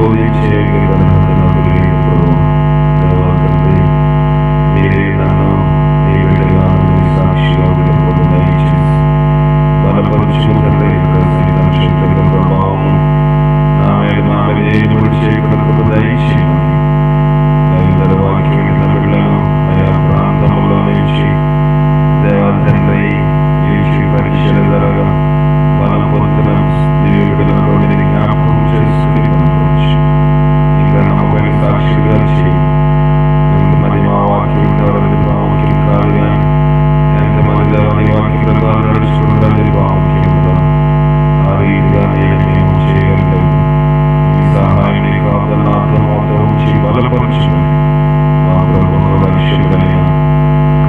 బోధించే నాకు లేదు. దేవా తండ్రి, మీరే నన్ను నీ బిడ్డగాను నీ సాక్షిగా ఉండకూడదు దయచేసి బలపరుచు తండ్రి. సైతం శక్తుల ప్రభావము నా మీద ఏర్పడి చేయకుండా దయచేయమని తదితర వాక్యం విన్న బిడ్డలను ఆయా ప్రాంతంలో నుంచి దేవా తండ్రి ఈ పరీక్షల ధరగా బలం పొందుతున్న దేవుడులను జ్ఞాపకం చేసుకుని బలపరచు. ఇంకా నమ్మకమైన సాక్షులుగా చేయి. ఎంతమంది మా వాక్యం విన్నవారని ప్రాముఖ్యం కాదు, కానీ ఎంతమంది దేవాని వాక్యం ప్రకారం నడుచుకుంటారని ప్రాముఖ్యం కదా. ఆ రీతిగా మేము చేయగలిగాము. ఈ సహాయాన్ని కాదని అర్థమవుతూ ఉంచి బలపరచుకొని మా ప్రభువును రక్షకుడైన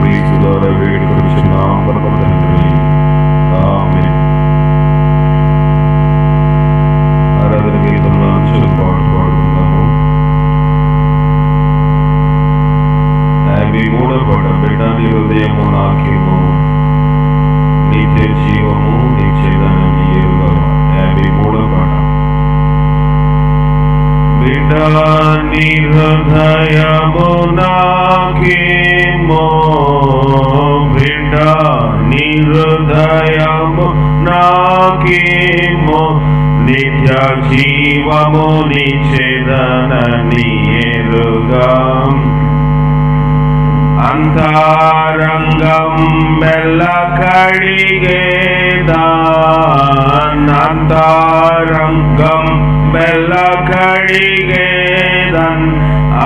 క్రీస్తు ద్వారా వేడుకొనుచున్నాం పరమ తండ్రి. ఆమేన్. ఆరాధన గీతంలో నుంచి పాడుకుందాము. 53వ పాట. బిడ్డ నీ హృదయము నాకేమో, నిత్య జీవము నిత్యదనని ఎరుగవా. 53వ పాట. బిడ్డ నీ హృదయము నాకేమో, బిడ్డ నీ హృదయము నాకేమో, నిత్య జీవము నిచ్చెదనని ఎరుగా. అంతరంగం మెల్ల కడిగేదాన్, అంతరంగం మెల్ల కడిగేదన్,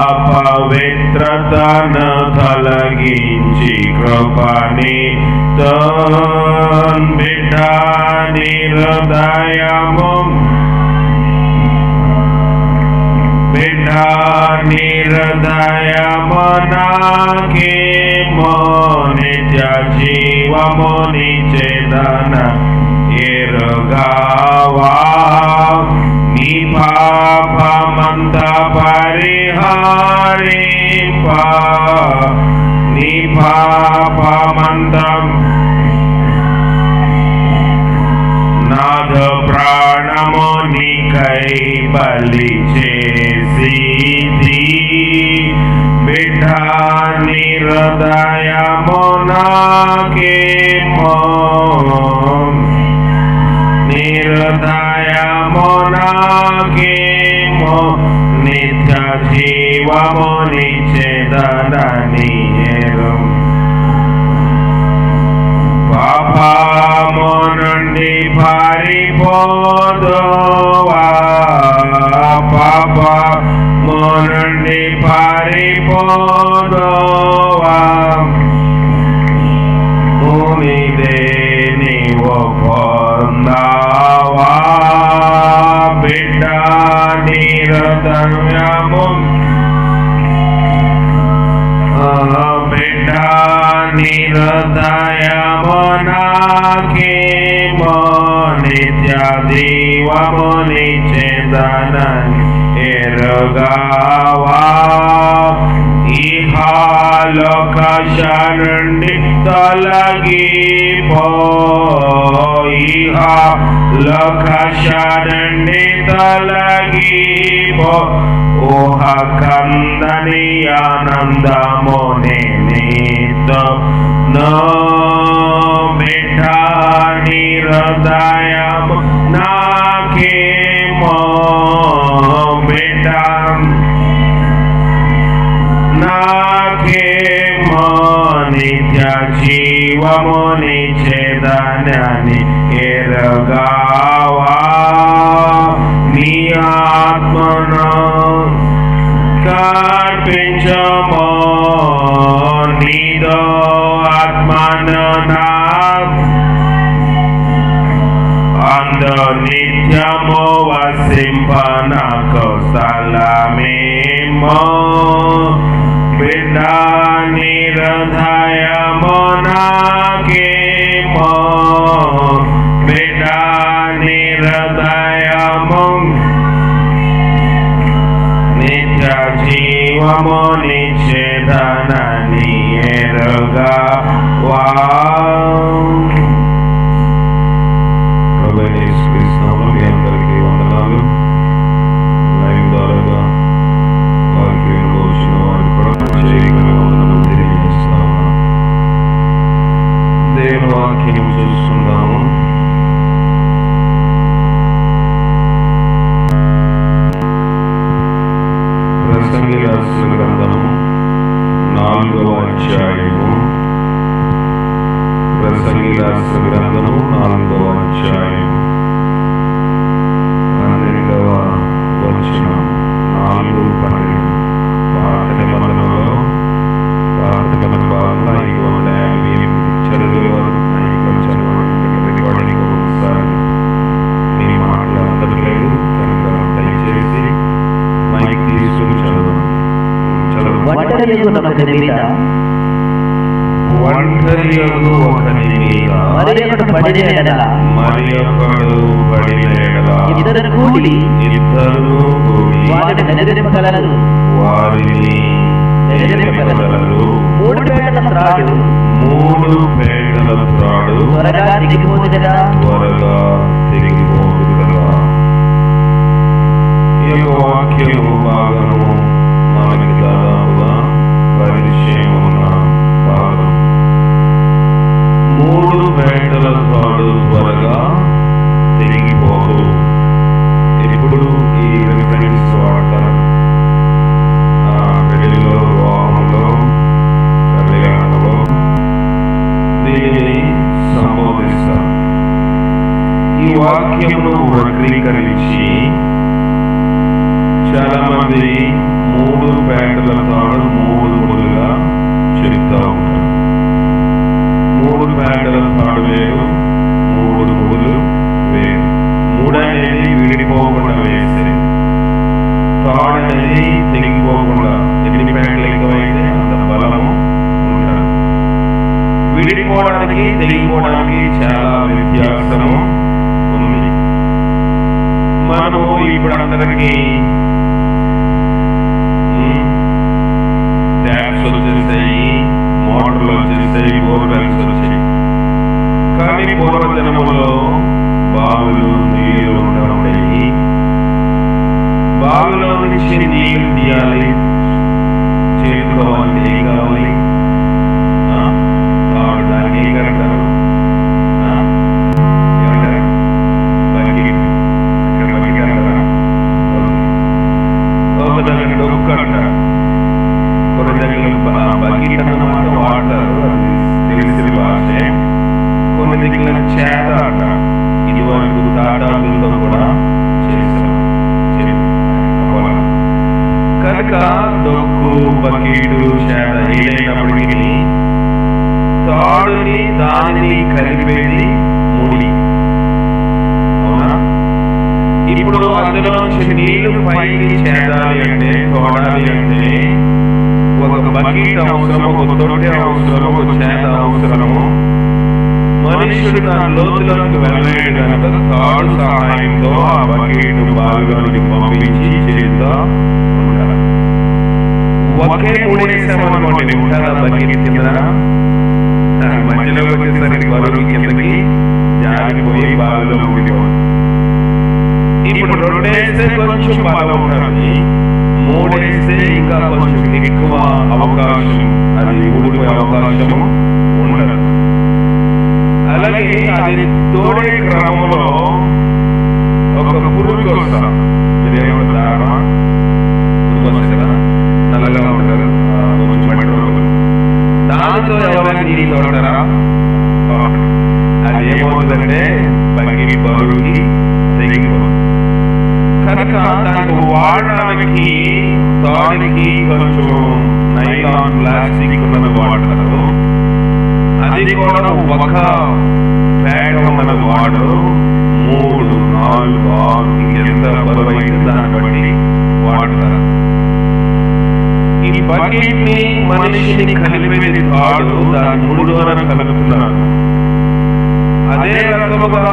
అపవిత్రతను తొలగించి కృపనితో. బిడ్డ నీ హృదయము, బిడ్డ నీ హృదయము నాకేమో, నిత్య జీవము నిచ్చెదన ఎరుగవా. నీ పాపమంత పరిహరింప, నీ పాపమంత నాదు ప్రాణము నీకై బలి చేసితి. బిడ్డ నీ హృదయము నాకేమో, నీ హృదయము నాకేమో, నిత్య జీవము నిచ్చెదనని ఎరుగ. పాపము నుండి పారిపోదువా, పాపము నుండి పారిపోదువా. భూమిదే నీవు పొందావా. బిడ్డ నీ హృదయము, బిడ్డ నీ హృదయము నాకేమో, నిత్య జీవము నిచ్చెదనని ఎరుగవా. ఇహలోక నుండి తొలగిపో, ఇహలోక నుండి తొలగిపో. ఊహ కందని ఆనందమునే నీతో నో. బిడ్డ నీ హృదయము నాకేమో, బిడ్డ నాకేమో, నిత్య జీవము నిచ్చెదనని ఎరుగవా. నీ ఆత్మను కర్పించుమో, నీదో ఆత్మను నా అందు నిత్యము వసింపనకు స్థలమేమో. బిడ్డ నీ హృదయము నాకేమో, బిడ్డ నీ హృదయము నిత్య జీవము నిచ్చెదనని ఎరుగవా. మీ అందరికీ వందనాలు. లైవ్ ద్వారా రాసిన గ్రంథము 4వ అధ్యాయము. ప్రసంగి రాసిన గ్రంథము 4వ అధ్యాయము 12వ వచనం. 4:12. పాత నిబంధనలో పాత నిబంధన భాగంలో 558 చదివేవారు రికార్డింగ్ ఒకసారి మీ మాటలు అందట్లేదు కనుక దయచేసి మైక్ తీసుకుని చదవండి. ఒంటరియగు ఒకని మీద మరి ఒకడు పడిన ఎడల ఇద్దరు కూడి వారిని ఎదిరింపగలరు. మూడు పేటల త్రాడు త్వరగా దిగిపోదు కదా. ఈ యొక్క వాక్యము భాగము మనకి దాదాపుగా పరిచయం ఉన్న భాగం. 3 పేటల త్రాడు త్వరగా తెగిపోదు. ఇప్పుడు ఈ రిఫరెన్స్ వాడతారు పెళ్లిలో, వివాహంలో, కళ్యాణంలో దీనిని సంబోధిస్తారు. ఈ వాక్యమును వక్రీకరించి చాలా మంది 3 పేటల తాడు 3 ముడులుగా చెప్తా ఉంటారు. 3 పేటల తాడు వేరు, 3 ముడులు వేరు. 3 అనేది విడిపోకుండా వేసేది, తాడు అనేది తెగిపోకుండా. ఎన్ని పేటలు ఎక్కువైతే అంత బలము ఉంటారు. విడిపోవడానికి తెగిపోవడానికి చాలా వ్యత్యాసము ఉంది. మనము ఇప్పుడు అందరికీ ట్యాప్స్ వచ్చేసాయి, మోటార్లు వచ్చేసాయి, బోర్వెల్స్ వచ్చాయి. కానీ పూర్వజనములో బావులు, నీళ్లు ఉండేవి. బావిలో నుంచి నీళ్లు తీయాలి, చేరుకోవాలి, ఏం కావాలి? తాడు. దానికి ఏం కడతారు? బకెట్. బకెట్ అంటారా? ఒకదానికి డొక్కు అంటారు. కొన్ని దగ్గర బకెట్ అన్నమాట వాడతారు, అది తెలిసిన భాషే. కొన్ని దగ్గర చేత అంటారు. ఇది వరకు తాటాకులతో కూడా చేస్తారు. కనుక డొక్కు, బకెట్, చేత ఏదైనప్పటికీ తాడుని దానిని కలిపేది ముడి. అవునా? ఇప్పుడు అందులో నుంచి నీళ్లు పైకి చేదాలి అంటే, తోడాలి అంటే ఒక బకెట్ అవసరం, ఒక తొట్టె అవసరం, ఒక చేత అవసరము. మనుషుడు తన లోతులోకి వెళ్ళలేడు కనుక తాడు సహాయంతో ఆ బకెట్ బావిలోనికి పంపించి చేద్దా ఉంటారు. ఒకే మూడేసామనుకోండి, ఉంటారా బకెట్ కింద? మధ్యలో వచ్చేసరికి బరువు కిందకి జారిపోయి బావిలో ఊడిపోతుంది. ఇప్పుడు 2 వేస్తే కొంచెం బలం ఉంటుంది, 3 వేస్తే ఇంకా కొంచెం ఎక్కువ అవకాశం, అది ఊడిపోయే అవకాశము ఉండదు. అలాగే అది తోడే క్రమంలో ఒక పురుగు వస్తా, మీరేమంటారా? పురుగు వస్తుంది కదా, నల్లగా ఉంటారు, కొంచెం మెట్రోలు. దానితో ఎవరైనా నీళ్ళు తోడతారా? అది ఏమవుతుందంటే బకెట్ బరువుకి తెగిపోతుంది. కనుక దానికి వాడడానికి తాడుకి కొంచెం నైలాన్, ప్లాస్టిక్ ఉన్నది వాడతారు. అది కూడా ఒక పేడ ఉన్నది వాడరు. 3, 4, 6 ఇంకెంత బరువు అయితే దాన్ని బట్టి వాడతారు. ఈ బకెట్ ని మనిషిని కలిపేది తాడు, దాని 3 ద్వారా కలుపుతున్నారు. అదే రకముగా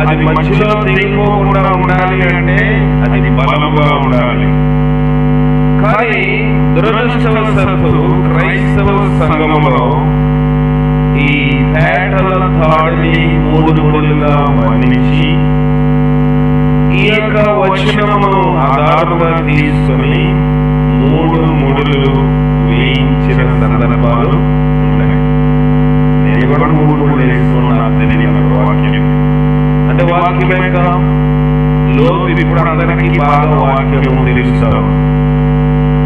అది మధ్యలో తెగిపోకుండా ఉండాలి అంటే అది బలముగా ఉండాలి. కానీ దురదృష్టవశాత్తు క్రైస్తవ సంఘములో ఈ పేటల తాడుని 3 ముడులుగా వర్ణించి ఈ యొక్క వచనమును ఆధారముగా తీసుకుని 3 ముడులు వేయించిన సందర్భాలు ఉంటాయి. నేను కూడా 3 ముడులు వేసుకున్నాను తెలియని వాక్యం. అంటే వాక్యం యొక్క లోతు ఇప్పుడు అందరికీ బాగా వాక్యము తెలుస్తారు.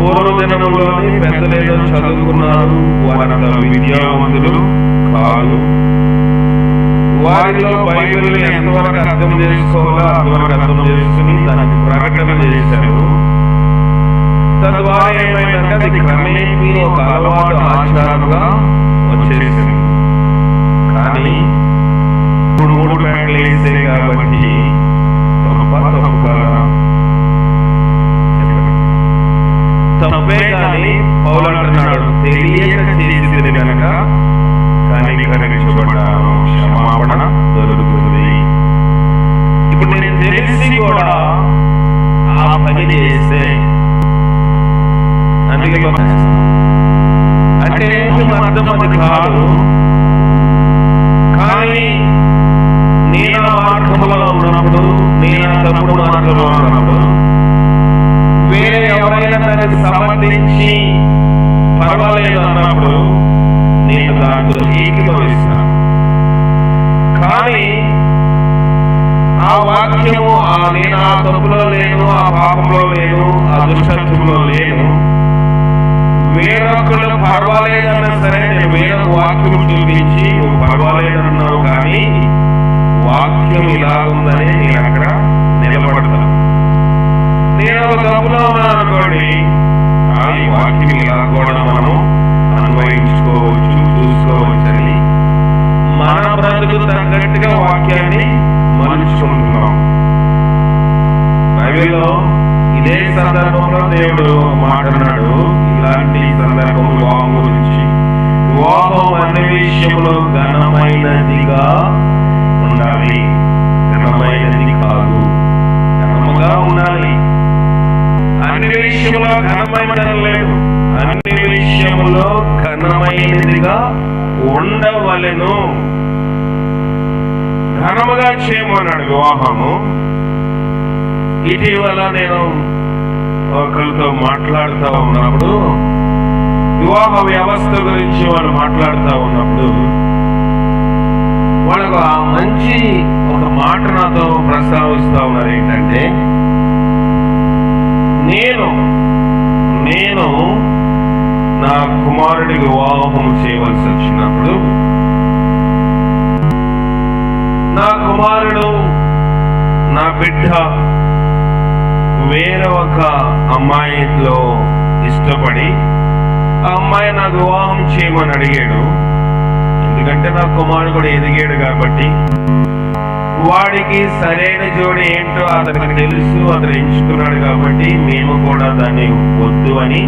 పూర్వదినములోని పెద్దలేదో చదువుకున్నారు, వారంతా విద్యావంతులు కాదు. వారిలో బైబిల్ ఎంతవరకు అర్థం చేసుకోవాలో అంతవరకు అర్థం చేసుకుని దాన్ని ప్రకటన చేశారు. తద్వారా ఏమైందంటే అది క్రమేపీ ఒక అలవాటు ఆచారంగా వచ్చేసింది. కానీ ఇప్పుడు 3 పేటలు వేసే కాబట్టి తప్పు కదా, తప్పే. కానీ పౌలు అంటున్నాడు, తెలియక చేసింది కనుక కనికరించబడ్డాను, క్షమాపణ దొరుకుతుంది. ఇప్పుడు నేను తెలిసి కూడా ఆ పని చేస్తే అంటే అర్థం అది కాదు. కానీ నేను ఆ మార్గంలో ఉన్నప్పుడు, నేను ఆ తప్పుడు మార్గంలో ఉన్నప్పుడు వేరే ఎవరైనా దాన్ని సమర్థించి పర్వాలేదు అన్నప్పుడు నేను దాంట్లో ఏకీభవిస్తాను. కానీ ఆ వాక్యము నేను ఆ తప్పులో లేను, ఆ పాపంలో లేను, ఆ దుష్టత్వంలో లేను, వేరొకళ్ళు పర్వాలేదన్నా సరే నేను వేరొక వాక్యం చూపించి నువ్వు పర్వాలేదన్నావు కానీ వాక్యం ఇలా ఉందని నేను అక్కడ నిలబడతాను. నేను ఒక తప్పులో ఉన్నాను అనుకోండి, ఈ వాక్యం ఇలా కూడా మనము అన్వయించుకోవచ్చు, చూసుకోవచ్చని మన బ్రతుకు తగ్గట్టుగా వాక్యాన్ని మలుచుకుంటున్నాం. బైబిల్లో ఇదే సందర్భంలో దేవుడు మాట్లాడు. ఇలాంటి సందర్భం వివాహం గురించి, వివాహం అన్ని విషయంలో ఘనమైనదిగా ఉండాలి, ఘనమైనది కాదు, ఘనముగా ఉండాలి. అన్ని విషయంలో ఘనమైనది లేదు, అన్ని విషయంలో ఘనమైనదిగా ఉండవలెను. ఘనముగా చేయమన్నాడు వివాహము. ఇటీవల నేను ఒకరితో మాట్లాడుతూ ఉన్నప్పుడు, వివాహ వ్యవస్థ గురించి వాళ్ళు మాట్లాడుతూ ఉన్నప్పుడు వాళ్ళకు ఆ మంచి ఒక మాట నాతో ప్రస్తావిస్తూ ఉన్నారు. ఏంటంటే, నేను నా కుమారుడి వివాహం చేయవలసి వచ్చినప్పుడు నా కుమారుడు, నా బిడ్డ వేరే ఒక అమ్మాయిలో ఇష్టపడి ఆ అమ్మాయి నాకు వివాహం చేయమని అడిగాడు. ఎందుకంటే నా కుమారుడు కూడా ఎదిగాడు కాబట్టి వాడికి సరైన జోడి ఏంటో అతనికి తెలుసు, అతను ఎంచుకున్నాడు కాబట్టి మేము కూడా దాన్ని వద్దు అని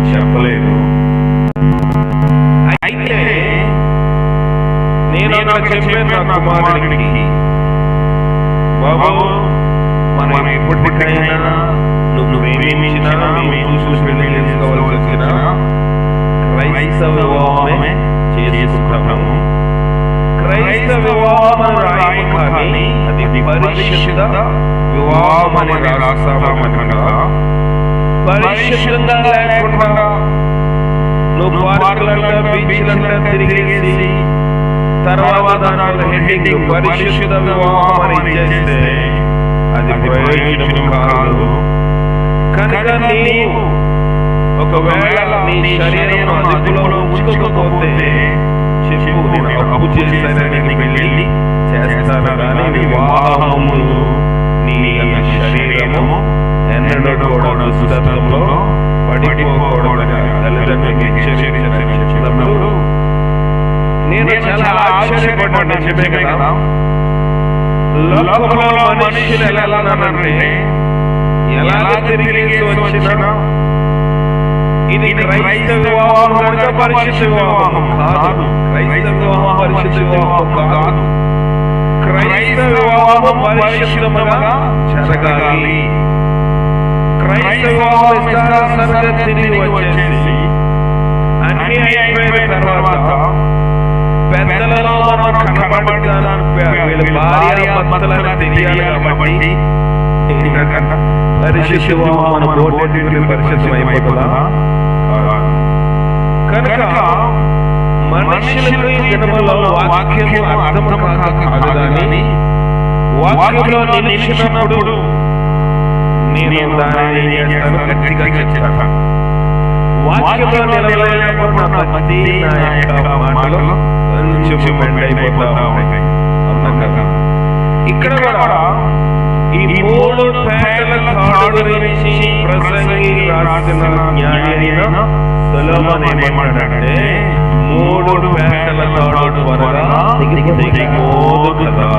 చెప్పలేదు. అయితే నేను చెప్పాను నా కుమారుడికి, బాబు మనం ఎప్పటికైనా నువ్వు ప్రేమించినా మేము చూసి పెళ్లి చేసుకోవాల్సి వచ్చినా క్రైస్తవ వివాహమే చేసుకుంటాము. క్రైస్తవ వివాహం రాయి కానీ అది పరిశుద్ధ వివాహం అని రాస్తామనగా, పరిశుద్ధంగా లేకుండా నువ్వు పార్కులంతా బీచ్లంతా తిరిగేసి తర్వాత హెడ్డింగ్ పరిశుద్ధ వివాహం అని చేస్తే అది ప్రయోజనం కాదు. కనుక నీవు ఒకవేళ నీ శరీరం అదుపులో ఉంచుకోకపోతే చెప్పు, నేను అప్పు చేస్తానని పెళ్లి చేస్తాను కానీ వివాహము నీ శరీరము ఎన్నడూ కూడా దుష్టత్వంలో పడిపోకూడదని తల్లిదండ్రులకు హెచ్చరించినప్పుడు నేను చాలా ఆశ్చర్యపడ్డాను. చెప్పే కదా, లోకంలో మనుషులు ఎలానంటే ఎలా తిరిగేసి వచ్చినా ఇది క్రైస్తవ వివాహం కనుక పరిశుద్ధ వివాహం కాదు, క్రైస్తవ వివాహం పరిశుద్ధ వివాహం కాదు, క్రైస్తవ వివాహం పరిశుద్ధముగా జరగాలి. క్రైస్తవ వివాహం తిరిగి వచ్చేసి అన్ని అయిపోయిన తర్వాత పెద్దలలో మనం కనబడతాను, వీళ్ళ భార్య భర్తలను తెలియాలి కాబట్టి పరిశుద్ధ వివాహం మన బోర్డు పరిశుద్ధం అయిపోతుందా? కనుక మనుషులకు ఈ దినములో వాక్యము అర్థం కాదు కానీ వాక్యంలో నిలిచినప్పుడు నేను దానిని గట్టిగా చెప్తాను. వాక్యంలో నిలవలేనప్పుడు నా భక్తి, నా యొక్క మాటలు కొంచెం మెండైపోతా ఉంటాయి. అవునా కదా? ఇక్కడ కూడా ఈ 3 పేటల తాడు గురించి ప్రసంగి రాసిన జ్ఞాని అయిన సొలొమోను ఏమంటాడంటే 3 పేటల తాడు త్వరగా దిగిపోదు కదా.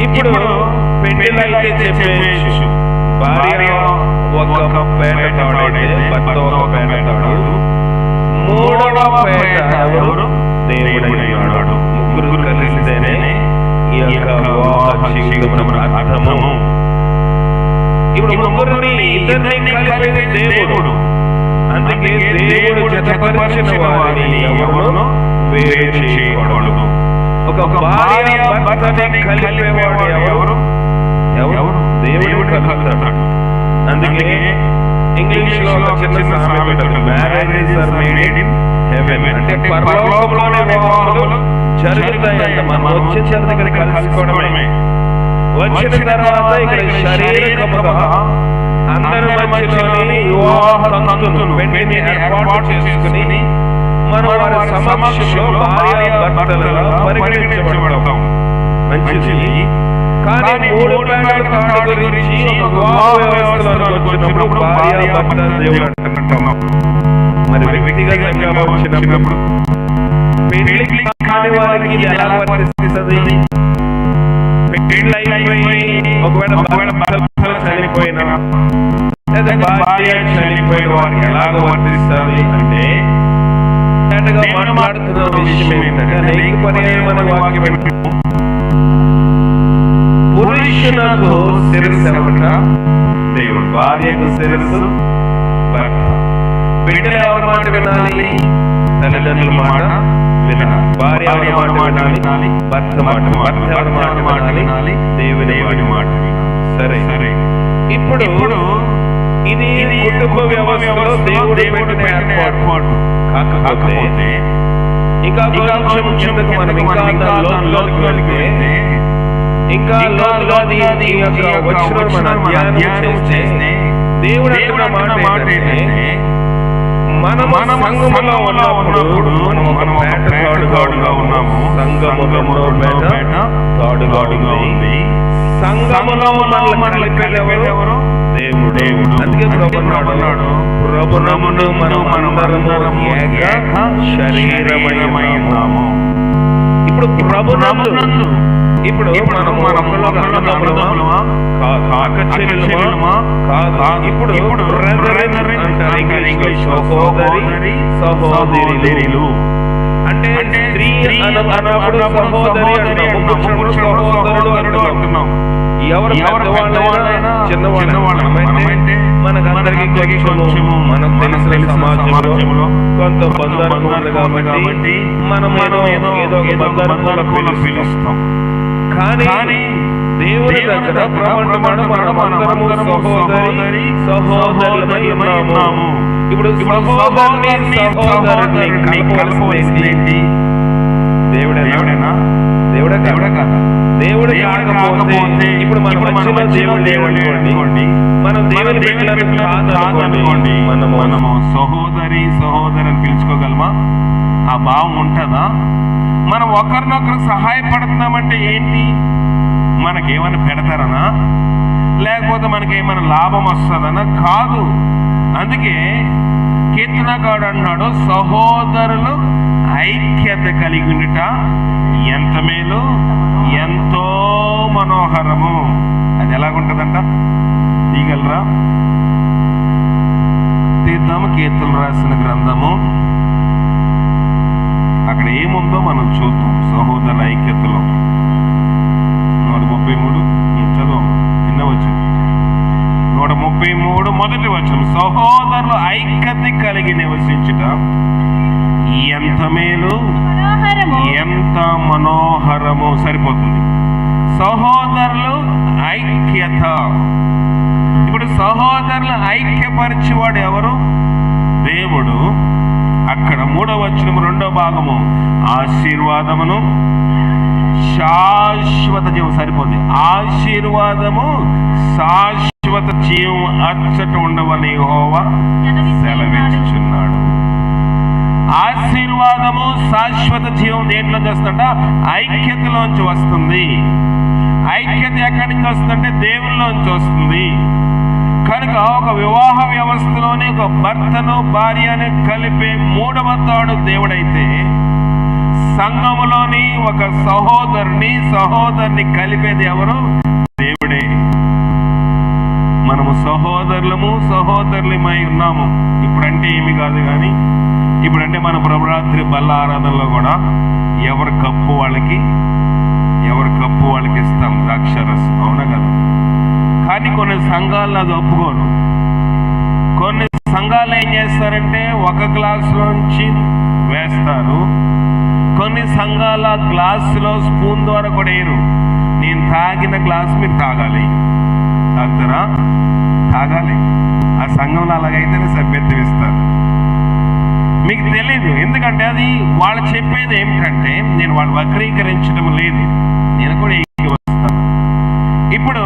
ఇప్పుడు పెళ్ళిళ్ళైతే చెప్పేచ్చు, భార్య ఒక పేట తాడైతే భర్త ఒక పేట తాడు, 3వ పేట ఎవరు? దేవుడై ఉన్నాడు. ముగ్గురు కలిస్తేనే ఈ యొక్క వివాహ జీవితం అర్థము. ఇప్పుడు ముగ్గురిని ఇద్దరిని కలిపేది దేవుడు. అందుకే దేవుడు జతపరిచిన వారిని ఎవరు వేరు చేయకూడదు. ఒక భార్య భర్తని కలిపేవాడు ఎవరు? దేవుడు కలుపుతాడు. అందుకే ఇంగ్లీష్ లో ఒక చిన్న సామెత, marriages are made in heaven, అంటే పరలోకంలోనే వివాహాలు జరుగుతాయంట. మనం వచ్చిన దగ్గర కలుసుకోవడమే. వచ్చిన తర్వాత ఇక్కడ శారీరకముగా అందరి మధ్యలోని వివాహ తంతును పెళ్లిని ఏర్పాటు చేసుకుని మనం వారి సమక్షంలో భార్య భర్తలుగా పరిగణించబడతాం. మంచిది. కానీ 3 పేటల తాడు గురించి ఒక వివాహ వ్యవస్థలో వచ్చినప్పుడు భార్య భర్త దేవుడు అంటున్నాం. మరి వ్యక్తిగతంగా వచ్చినప్పుడు పెళ్లి కాని వారికి ఎలా వర్తిస్తుంది? ఒకవేళ భర్త చనిపోయినా లేదా భార్య చనిపోయిన వారికి ఎలాగ వర్తిస్తుంది అంటే మాట్లాడుతున్న విషయం ఏంటంటే అనేక పర్యాయమైన వాక్యం, పురుషులకు శిరస్సు ఎవట? దేవుడు. భార్యకు శిరస్సు భర్త. బిడ్డలు ఎవరి మాట వినాలి? తల్లిదండ్రుల మాట వినాలి. భార్య ఎవరి మాట వినాలి? భర్త మాట. భర్త ఎవరి మాట వినాలి? దేవుని మాట వినాలి. సరే, ఇప్పుడు ఇది కుటుంబ వ్యవస్థలో దేవుడు పెట్టిన ఏర్పాటు. కాకపోతే ఇంకా కొంచెం కిందకు మనం ఇంకా లోతులోకి వెళ్తే ఇంకా లోతులోది వచ్చిన మన ధ్యానం చేస్తే దేవుడు అంటున్న మాట ఏంటంటే మనం సంఘములో ఉన్నప్పుడు మనం తాడుగా ఉన్నాము. సంఘములో పేట తాడుగా ఉంది. సంఘములో మనల్ని కలిపేదెవరు? దేవుడు. అందుకే ప్రభున్నాడు, ప్రభునమును మనం అందరము ఏక శరీరమై ఉన్నాము. ఇప్పుడు ప్రభునందు ఇప్పుడు మనము కాకచెల్లెలుమా? కాదు. ఇప్పుడు సహోదరులు అంటే స్త్రీ అన్నప్పుడు సహోదరి సహోదరుడు అంటున్నాం. ఎవరు పెద్దవాళ్ళైనా చిన్నవాళ్ళైతే మనకందరికీ కొంచెము మనకు తెలిసిన సమాజంలో కొంత బంధువులు ఉంది కాబట్టి మనం ఏదో ఒక బంధువులకు పిలుస్తాం. కానీ దేవుని దగ్గర మనమందరము సహోదరులమై ఉన్నాము. ఇప్పుడు సహోదరుని కలపవలసింది దేవుడేనా? దేవుడే కాదా? దేవుడు కాకపోతే ఇప్పుడు మన మధ్యలో దేవుడు లేవనుకోండి, మనం దేవుని బిడ్డలను కాదనుకోండి, మనము సహోదరుని పిలుచుకోగలమా? ఆ భావం ఉంటుందా? మనం ఒకరినొకరు సహాయపడుతున్నామంటే ఏంటి? మనకేమైనా పెడతారనా? లేకపోతే మనకేమైనా లాభం వస్తుందనా? కాదు. అందుకే కీర్తనకారుడు అన్నాడు, సహోదరులు ఐక్యత కలిగి ఉండుట ఎంత మేలు, ఎంతో మనోహరము. అది ఎలాగుంటదంట? తీయగలరా? తీద్దాము. కీర్తనలు రాసిన గ్రంథము, అక్కడ ఏముందో మనం చూద్దాం. సహోదరుల ఐక్యతలో 133 చదువు. నిన్న వచ్చింది 133 మొదటి వచనం. సహోదరులు ఐక్యత కలిగి నివసించుట ఎంత మేలు, ఎంత మనోహరము. సరిపోతుంది. సహోదరులు ఐక్యత. ఇప్పుడు సహోదరులు ఐక్యపరిచేవాడు ఎవరు? దేవుడు. అక్కడ 3వ వచనం 2వ భాగము, ఆశీర్వాదమును శాశ్వత జీవం. సరిపోతుంది. ఆశీర్వాదము శాశ్వత శాశ్వత జీవం అచ్చట ఉండవని యెహోవా సెలవిచ్చుచున్నాడు. ఆశీర్వాదము శాశ్వత జీవం దేంట్లోంచి వస్తుందంట? ఐక్యతలోంచి వస్తుంది. ఐక్యత ఎక్కడి నుంచి వస్తుందంటే దేవుళ్ళలోంచి వస్తుంది. కనుక ఒక వివాహ వ్యవస్థలోని ఒక భర్తను భార్యను కలిపే మూడవ తాడు దేవుడైతే, సంఘములోని ఒక సహోదరిని కలిపేది ఎవరు? దేవుడే. మనము సహోదరులమై ఉన్నాము. ఇప్పుడంటే ఏమి కాదు, కానీ ఇప్పుడంటే మన ప్రభురాత్రి బల్ల ఆరాధనలో కూడా ఎవరి కప్పు వాళ్ళకి ఇస్తాం ద్రాక్షరసం, అవునా కదా? కానీ కొన్ని సంఘాలు అది ఒప్పుకోరు. కొన్ని సంఘాలు ఏం చేస్తారంటే ఒక గ్లాసులోంచి వేస్తారు. కొన్ని సంఘాల గ్లాసులో స్పూన్ ద్వారా కూడా వేయరు. నేను తాగిన గ్లాసు మీరు తాగాలి. తాగుతారా? తాగాలి. ఆ సంఘంలో అలాగైతేనే సభ్యత్వం ఇస్తారు. మీకు తెలీదు, ఎందుకంటే అది వాళ్ళు చెప్పేది ఏమిటంటే, నేను వాళ్ళు వక్రీకరించడం లేదు, నేను కూడా వస్తాను. ఇప్పుడు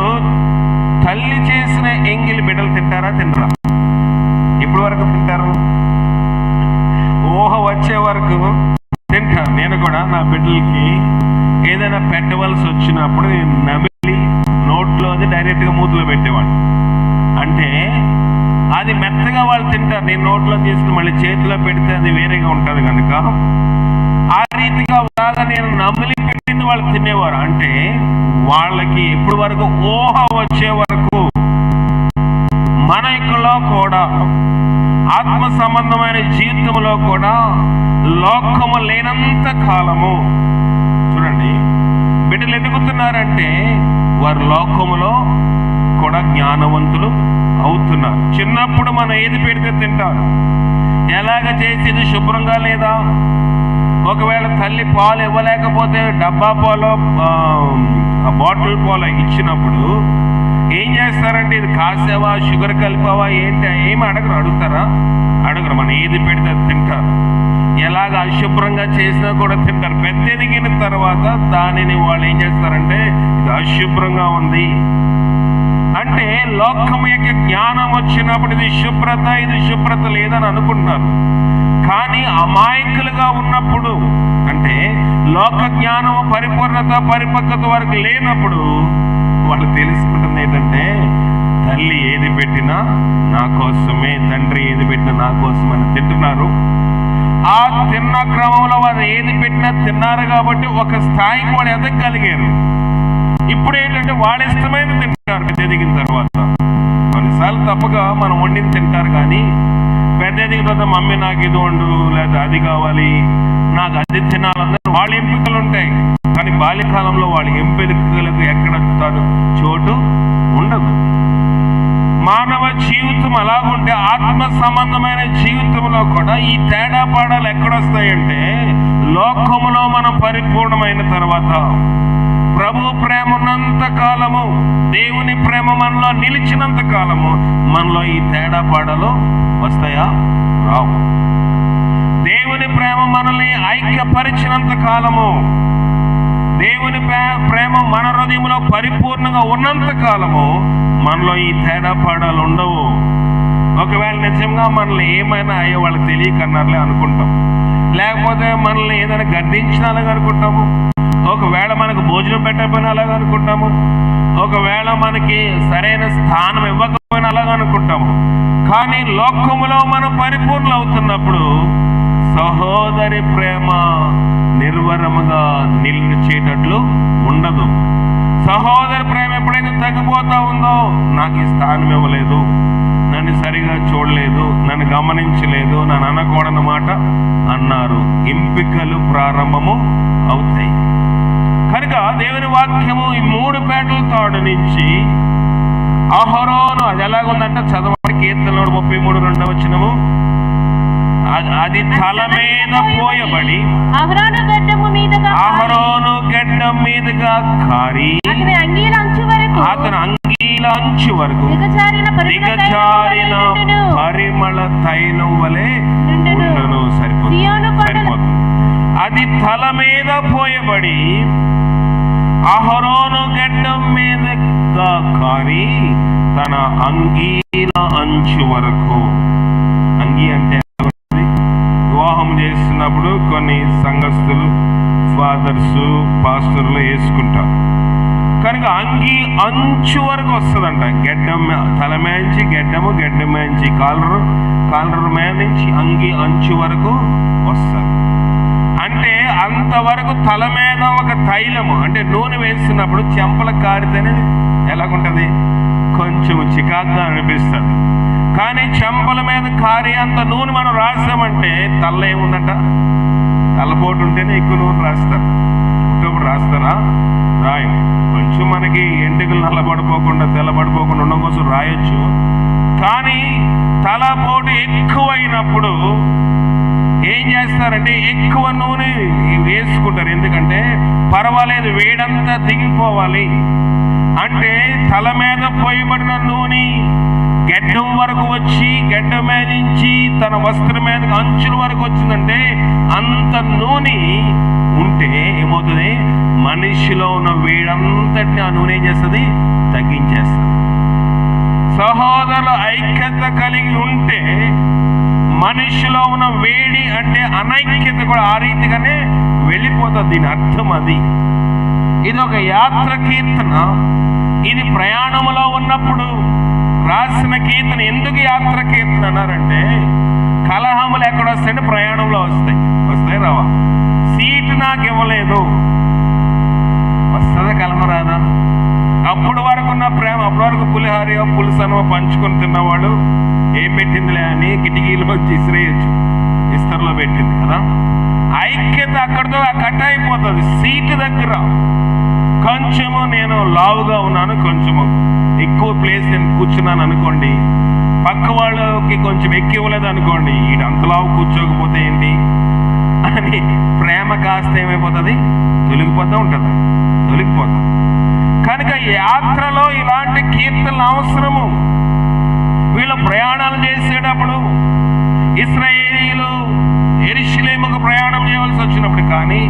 తల్లి చేసిన ఎంగిలి బిడ్డలు తింటారా? తినరా? ఇప్పుడు వరకు తింటారు, ఊహ వచ్చే వరకు తింటాను. నేను కూడా నా బిడ్డలకి ఏదైనా పెట్టవలసి వచ్చినప్పుడు నేను నమిలి నోట్లో అది డైరెక్ట్గా మూతిలో పెట్టేవాడు. అంటే అది మెత్తగా వాళ్ళు తింటారు. నేను నోట్లో తీసుకుని మళ్ళీ చేతిలో పెడితే అది వేరేగా ఉంటుంది కనుక ఆ రీతిగా బాగా నేను నమిలి పెట్టింది వాళ్ళు తినేవారు. అంటే వాళ్ళకి ఎప్పుడు వరకు ఊహ వచ్చే వరకు మన యొక్కలో కూడా ఆత్మ సంబంధమైన జీవితంలో కూడా లోకము లేనంత కాలము, చూడండి, బిడ్డలు ఎదుగుతున్నారంటే వారు లోకములో కూడా జ్ఞానవంతులు అవుతున్నారు. చిన్నప్పుడు మనం ఏది పెడితే తింటారు. ఎలాగ చేసేది శుభ్రంగా లేదా? ఒకవేళ తల్లి పాలు ఇవ్వలేకపోతే డబ్బా పాలో బాటిల్ పాలో ఇచ్చినప్పుడు ఏం చేస్తారంటే, ఇది కాసావా, షుగర్ కలిపావా, ఏంటి, ఏమి అడుగుతారా? అడగరు. మనం ఏది పెడితే తింటారు. ఎలాగ అశుభ్రంగా చేసినా కూడా తింటారు. పెద్ద ఎదిగిన తర్వాత దానిని వాళ్ళు ఏం చేస్తారంటే, ఇది అశుభ్రంగా ఉంది అంటే లోకం యొక్క జ్ఞానం వచ్చినప్పుడు ఇది శుభ్రత లేదని అనుకుంటున్నారు. కానీ అమాయకులుగా ఉన్నప్పుడు, అంటే లోక జ్ఞానము పరిపక్వత వరకు లేనప్పుడు వాళ్ళు తెలుసుకుంటుంది ఏంటంటే, తల్లి ఏది పెట్టినా నా కోసమే, తండ్రి ఏది పెట్టినా నా కోసమని తింటున్నారు. ఆ తిన్న క్రమంలో వారు ఏది పెట్టినా తిన్నారు కాబట్టి ఒక స్థాయికి వాళ్ళు ఎదగలిగారు. ఇప్పుడు ఏంటంటే వాళ్ళ ఇష్టమైన తింటారు పెద్ద ఎదిగిన తర్వాత. కొన్నిసార్లు తప్పగా మనం వండిని తింటారు, కానీ పెద్ద ఎదిగిన తర్వాత మమ్మీ నాకు ఇది వండు, లేదా అది కావాలి, నాకు అది తినాలన్నది వాళ్ళ ఎంపికలు ఉంటాయి. కానీ బాల్యకాలంలో వాళ్ళ ఎంపికలకు ఎక్కడ చోటు ఉండదు. మానవ జీవితం అలాగుంటే ఆత్మ సంబంధమైన జీవితంలో కూడా ఈ తేడా పాడాలు ఎక్కడొస్తాయంటే, లోకములో మనం పరిపూర్ణమైన తర్వాత, ప్రభు ప్రేమ ఉన్నంత కాలము, దేవుని ప్రేమ మనలో నిలిచినంత కాలము మనలో ఈ తేడా పాడాలు వస్తాయా? రావు. దేవుని ప్రేమ మనల్ని ఐక్యపరిచినంత కాలము, దేవుని ప్రేమ మన హృదయంలో పరిపూర్ణంగా ఉన్నంత కాలము మనలో ఈ తేడా పాడాలు ఉండవు. ఒకవేళ నిజంగా మనల్ని ఏమైనా అయ్యో వాళ్ళకి తెలియకన్నారులే అనుకుంటాం, లేకపోతే మనల్ని ఏదైనా గద్దించినా అలాగ అనుకుంటాము, ఒకవేళ మనకు భోజనం పెట్టకపోయినా అలాగ అనుకుంటాము, ఒకవేళ మనకి సరైన స్థానం ఇవ్వకపోయినా అలాగ అనుకుంటాము. కానీ లోకములో మనం పరిపూర్ణలు అవుతున్నప్పుడు సహోదరి ప్రేమ నిర్వరముగా నిలిచేటట్లు ఉండదు. సహోదరి ప్రేమ ఎప్పుడైతే తగ్గిపోతా ఉందో, నాకు ఈ స్థానం ఇవ్వలేదు, నన్ను సరిగా చూడలేదు, నన్ను గమనించలేదు, నన్ను అనకూడని మాట అన్నారు, ఎంపికలు ప్రారంభము అవుతాయి. కనుక దేవుని వాక్యము ఈ 3 పేటల తాడు నుంచి అహరోను, అది ఎలాగుందంటే చదవండి, కీర్తనలో 33:2 అది తల మీద పోయబడి అహరోను గడ్డం మీదుగా కారి అతని అంగీల అంచు వరకు దిగజారిన పరిమళ తైలం వలె ఉండను. సరిపోతుంది. అది తల మీద పోయబడి అహరోను గడ్డం మీద కారి తన అంగీల అంచు వరకు. అంగీ అంటే వివాహం చేస్తున్నప్పుడు కొన్ని సంఘస్థులు, ఫాదర్స్, పాస్టర్లు వేసుకుంటారు. కనుక అంగీ అంచు వరకు వస్తుందంట. గడ్డం తల మేంచి గడ్డము, గడ్డం మేంచి కాలర్ మీద నుంచి అంగీ అంచు వరకు వస్తుంది. అంటే అంతవరకు తల మీద ఒక తైలము అంటే నూనె వేస్తున్నప్పుడు చెంపలకు కారితేనే ఎలాగుంటది, కొంచెం చికాగ్గా అనిపిస్తుంది. కానీ చెంపల మీద కారి అంత నూనె మనం రాస్తామంటే తల్ల ఏముందంట, తలపోటు ఉంటేనే ఎక్కువ నూనె రాస్తారు. పుట్టప్పుడు రాస్తారా? రాయం. కొంచెం మనకి ఎంటుకలు నల్లబడిపోకుండా తెల్లబడిపోకుండా ఉండడం కోసం రాయొచ్చు. కానీ తలపోటు ఎక్కువైనప్పుడు ఏం చేస్తారంటే ఎక్కువ నూనె వేసుకుంటారు. ఎందుకంటే పర్వాలేదు, వేడంతా దిగిపోవాలి అంటే తల మీద పోయబడిన నూనె గడ్డం వరకు వచ్చి గడ్డం మీద నుంచి తన వస్త్రం మీద అంచుల వరకు వచ్చిందంటే అంత నూనె ఉంటే ఏమవుతుంది, మనిషిలో ఉన్న వేడంతటిని ఆ నూనె ఏం చేస్తుంది, తగ్గించేస్తుంది. సహోదరుల ఐక్యత కలిగి ఉంటే మనిషిలో ఉన్న వేడి అంటే అనైక్యత కూడా ఆ రీతిగానే వెళ్ళిపోతుంది. దీని అర్థం అది. ఇది ఒక యాత్ర కీర్తన. ఇది ప్రయాణంలో ఉన్నప్పుడు రాసిన కీర్తన. ఎందుకు యాత్ర కీర్తన అన్నారంటే కలహములు ఎక్కడ వస్తాయంటే ప్రయాణంలో వస్తాయి రావా? సీటు నాకు ఇవ్వలేదు, వస్తుందా కలహం రాదా? అప్పుడు వరకు ఉన్న ప్రేమ, అప్పటి వరకు పులిహారియో పులుసనో పంచుకొని తిన్నవాడు ఏ పెట్టిందిలే అని కిటికీలో ఇసిరేయచ్చు, ఇస్తర్లో పెట్టింది కదా. ఐక్యత అక్కడితో కట్ అయిపోతుంది. సీటు దగ్గర కొంచెము నేను లావుగా ఉన్నాను, కొంచెము ఎక్కువ ప్లేస్ నేను కూర్చున్నాను అనుకోండి, పక్క వాళ్ళకి కొంచెం ఇవ్వలేదు అనుకోండి, ఈడు అంత లావు కూర్చోకపోతే ఏంటి అని ప్రేమ కాస్త ఏమైపోతుంది, తొలగిపోతూ ఉంటుంది. కనుక యాత్రలో ఇలాంటి కీర్తనలు అవసరము. వీళ్ళు ప్రయాణాలు చేసేటప్పుడు ఇశ్రాయేలీయులు యెరూషలేముకు ప్రయాణం చేయవలసి వచ్చినప్పుడు కానీ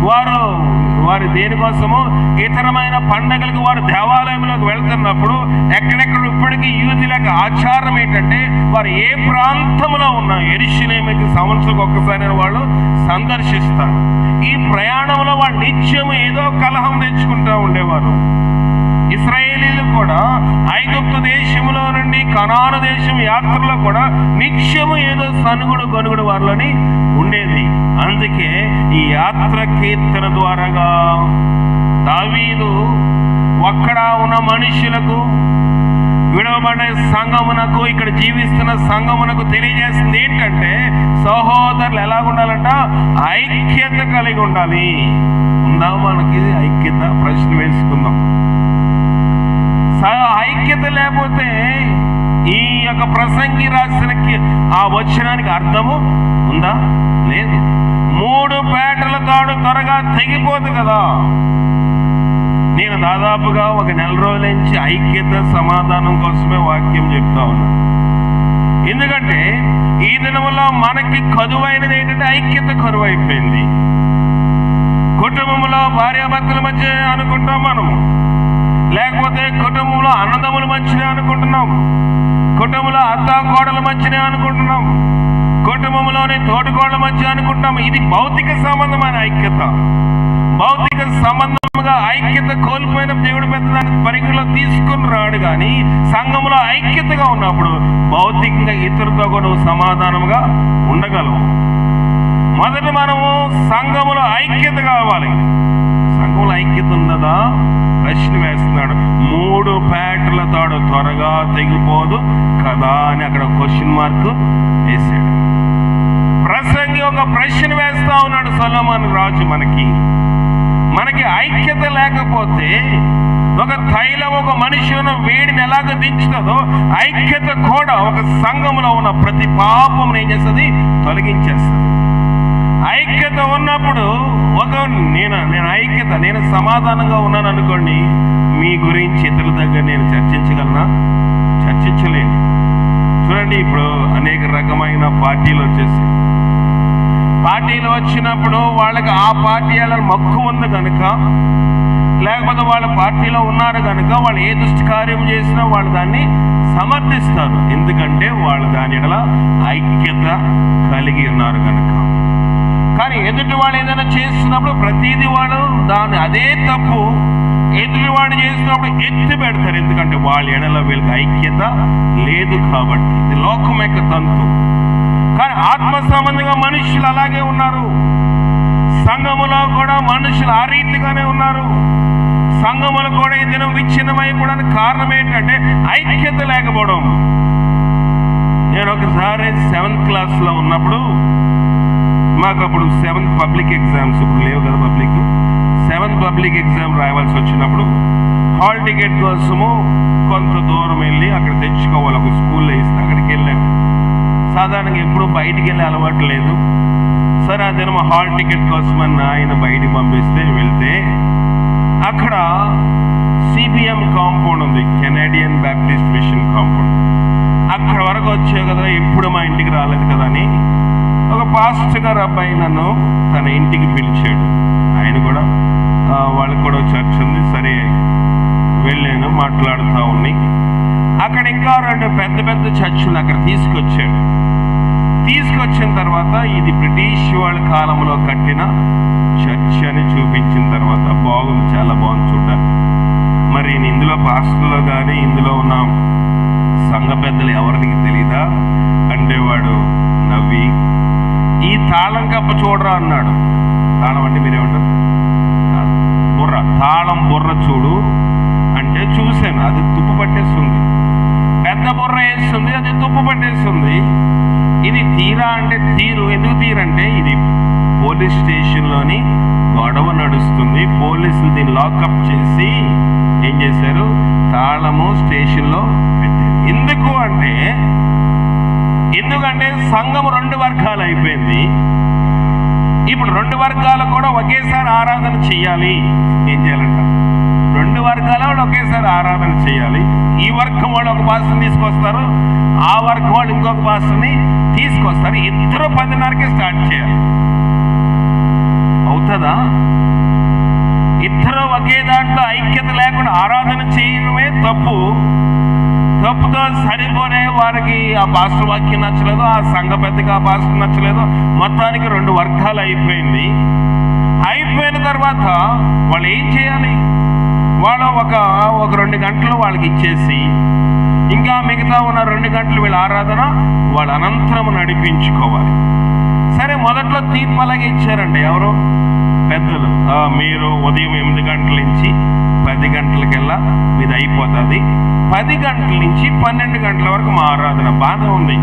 వారు దేనికోసము ఇతరమైన పండగలకు వారు దేవాలయంలోకి వెళ్తున్నప్పుడు ఎక్కడెక్కడ ఇప్పటికీ యూదులకు ఆచారం ఏంటంటే వారు ఏ ప్రాంతంలో ఉన్న యెరూషలేముకి సంవత్సరం ఒక్కసారి వాళ్ళు సందర్శిస్తారు. ఈ ప్రయాణంలో వాళ్ళు నిత్యము ఏదో కలహం తెచ్చుకుంటూ ఉండేవారు. ఇశ్రాయేలీలు కూడా ఐగుప్తు దేశంలో నుండి కనాను దేశం యాత్రలో కూడా నిత్యము ఏదో సనుగుడు గొనుగుడు వారిలోని ఉండేది. అందుకే ఈ యాత్ర కీర్తన ద్వారాగా దావీదు అక్కడ ఉన్న మనుషులకు, విడవబడే సంఘమునకు, ఇక్కడ జీవిస్తున్న సంఘమునకు తెలియజేస్తుంది ఏంటంటే సహోదరులు ఎలా ఉండాలంట, ఐక్యత కలిగి ఉండాలి. ఉందా మనకి ఐక్యత? ప్రశ్న వేసుకుందాం. ఐక్యత లేకపోతే ఈ యొక్క ప్రసంగి రాసిన ఆ వచనానికి అర్థము ఉందా? లేదు. 3 పేటల తాడు త్వరగా తెగిపోదు కదా. నేను దాదాపుగా 1 నెల రోజుల నుంచి ఐక్యత సమాధానం కోసమే వాక్యం చెప్తా ఉన్నాను. ఎందుకంటే ఈ దినంలో మనకి కరువైనది ఏంటంటే ఐక్యత కరువైపోయింది. కుటుంబంలో భార్యాభర్తల మధ్య అనుకుంటాం మనము, లేకపోతే కుటుంబంలో అన్నదమ్ముల మధ్యనే అనుకుంటున్నాం, కుటుంబంలో అత్త కోడల మధ్యనే అనుకుంటున్నాం, కుటుంబంలోని తోటికోడల మధ్య అనుకుంటున్నాం. ఇది భౌతిక సంబంధమైన ఐక్యత. భౌతిక సంబంధంగా ఐక్యత కోల్పోయిన దేవుడి పెద్ద దాన్ని పరిగణలో తీసుకుని రాడు. కానీ సంఘంలో ఐక్యతగా ఉన్నప్పుడు భౌతికంగా ఇతరులతో కూడా సమాధానంగా ఉండగలవు. మొదట మనము సంఘములో ఐక్యత కావాలి. సంఘంలో ఐక్యత ఉన్నదా? ప్రశ్న వేస్తున్నాడు. 3 పేటల తాడు త్వరగా తెగిపోదు కదా అని అక్కడ క్వశ్చన్ మార్క్ వేసాడు. ప్రసంగి ఒక ప్రశ్న వేస్తా ఉన్నాడు సొలొమోను రాజు. మనకి ఐక్యత లేకపోతే ఒక తైలం ఒక మనిషి ఉన్న వేడిని ఎలాగ దించుతుందో ఐక్యత కూడా ఒక సంఘంలో ఉన్న ప్రతి పాపం ఏం చేస్తుంది, తొలగించేస్తుంది. ఐక్యత ఉన్నప్పుడు నేను సమాధానంగా ఉన్నాను అనుకోండి, మీ గురించి ఇతరుల దగ్గర నేను చర్చించగలనా? చర్చించలేను. చూడండి, ఇప్పుడు అనేక రకమైన పార్టీలు వచ్చేసి పార్టీలు వచ్చినప్పుడు వాళ్ళకి ఆ పార్టీ వాళ్ళ మక్కువ ఉంది కనుక, లేకపోతే వాళ్ళ పార్టీలో ఉన్నారు కనుక వాళ్ళు ఏ దుష్ట కార్యం చేసినా వాళ్ళు దాన్ని సమర్థిస్తారు. ఎందుకంటే వాళ్ళు దాని ఎడల ఐక్యత కలిగి ఉన్నారు కనుక. కానీ ఎదుటి వాళ్ళు ఏదైనా చేస్తున్నప్పుడు ప్రతిదీ వాళ్ళు దాన్ని అదే తప్పు ఎదుటి వాడు చేస్తున్నప్పుడు ఎత్తి పెడతారు. ఎందుకంటే వాళ్ళ ఎడల వీళ్ళకి ఐక్యత లేదు కాబట్టి. ఇది లోకం యొక్క తంతు. కానీ ఆత్మ సంబంధంగా మనుషులు అలాగే ఉన్నారు. సంఘములో కూడా మనుషులు ఆ రీతిగానే ఉన్నారు. సంఘములు కూడా ఈ దినం విచ్ఛిన్నమైపోవడానికి కారణం ఏంటంటే ఐక్యత లేకపోవడం. నేను ఒకసారి 7th క్లాస్లో ఉన్నప్పుడు, మాకు అప్పుడు 7th పబ్లిక్ ఎగ్జామ్స్, ఇప్పుడు లేవు కదా పబ్లిక్, 7th పబ్లిక్ ఎగ్జామ్ రాయవలసి వచ్చినప్పుడు హాల్ టికెట్ కోసము కొంత దూరం వెళ్ళి అక్కడ తెచ్చుకోవాలి. ఒక స్కూల్లో ఇస్తే అక్కడికి వెళ్ళాను. సాధారణంగా ఎప్పుడు బయటికి వెళ్ళే అలవాటు లేదు. సరే ఆ దినం హాల్ టికెట్ కోసం అని ఆయన బయటికి పంపిస్తే వెళ్తే అక్కడ CBM కాంపౌండ్ ఉంది, కెనేడియన్ బ్యాప్టిస్ట్ మిషన్ కాంపౌండ్. అక్కడ వరకు వచ్చే కదా, ఎప్పుడు మా ఇంటికి రాలేదు కదా అని ఒక పాస్టర్ గారు అబ్బాయి నన్ను తన ఇంటికి పిలిచాడు. ఆయన కూడా వాళ్ళకి కూడా చర్చ్ ఉంది. సరే వెళ్ళాను, మాట్లాడుతూ ఉన్నాయి. అక్కడ ఇంకా 2 పెద్ద పెద్ద చర్చిలు అక్కడ తీసుకొచ్చాడు. తీసుకొచ్చిన తర్వాత ఇది బ్రిటిష్ వాళ్ళ కాలంలో కట్టిన చర్చ్ అని చూపించిన తర్వాత బాగుంది, చాలా బాగుంది చూడ్డానికి. మరి ఇందులో పాస్టర్లో కానీ ఇందులో ఉన్న సంఘ పెద్దలు ఎవరికి తెలీదా అంటే వాడు నవ్వి, ఈ తాళం కప్ప చూడరా అన్నాడు. తాళం అంటే మీరేమంటారు? బుర్ర. తాళం బుర్ర చూడు అంటే చూశాను, అది తుప్పు పట్టేస్తుంది. పెద్ద బుర్ర వేస్తుంది, అది తుప్పు పట్టేస్తుంది. ఇది తీరా అంటే తీరు. ఎందుకు తీరంటే ఇది పోలీస్ స్టేషన్లోని గొడవ నడుస్తుంది. పోలీసులు దీన్ని లాకప్ చేసి ఏం చేశారు, తాళము స్టేషన్లో పెట్టారు. ఎందుకంటే సంఘము 2 వర్గాలు అయిపోయింది. ఇప్పుడు 2 వర్గాలు కూడా ఒకేసారి ఆరాధన చెయ్యాలి. ఏం చేయాలంట? 2 వర్గాల వాళ్ళు ఒకేసారి ఆరాధన చేయాలి. ఈ వర్గం వాళ్ళు ఒక పాస్టర్ని తీసుకొస్తారు, ఆ వర్గం వాళ్ళు ఇంకొక పాస్టర్ని తీసుకొస్తారు. ఇద్దరు 10:30కే స్టార్ట్ చేయాలి. అవుతుందా? ఇద్దరు ఒకే దాంట్లో ఐక్యత లేకుండా ఆరాధన చేయడమే తప్పు. తప్పుతో సరిపోనే వారికి ఆ పాస్టర్ వాక్యం నచ్చలేదు, ఆ సంఘ పెద్దగా ఆ పాస్టర్ నచ్చలేదు. మొత్తానికి 2 వర్గాలు అయిపోయింది. అయిపోయిన తర్వాత వాళ్ళు ఏం చేయాలి? వాళ్ళు ఒక 2 గంటలు వాళ్ళకి ఇచ్చేసి ఇంకా మిగతా ఉన్న 2 గంటలు వీళ్ళ ఆరాధన వాళ్ళ అనంతరం నడిపించుకోవాలి. సరే, మొదట్లో తీర్పు అలాగే ఇచ్చారండి ఎవరు పెద్దలు. మీరు ఉదయం 8 గంటల నుంచి 10 గంటలకెల్లా ఇది అయిపోతుంది. 10 గంటల నుంచి 12 గంటల వరకు మా ఆరాధన బాగా ఉంది.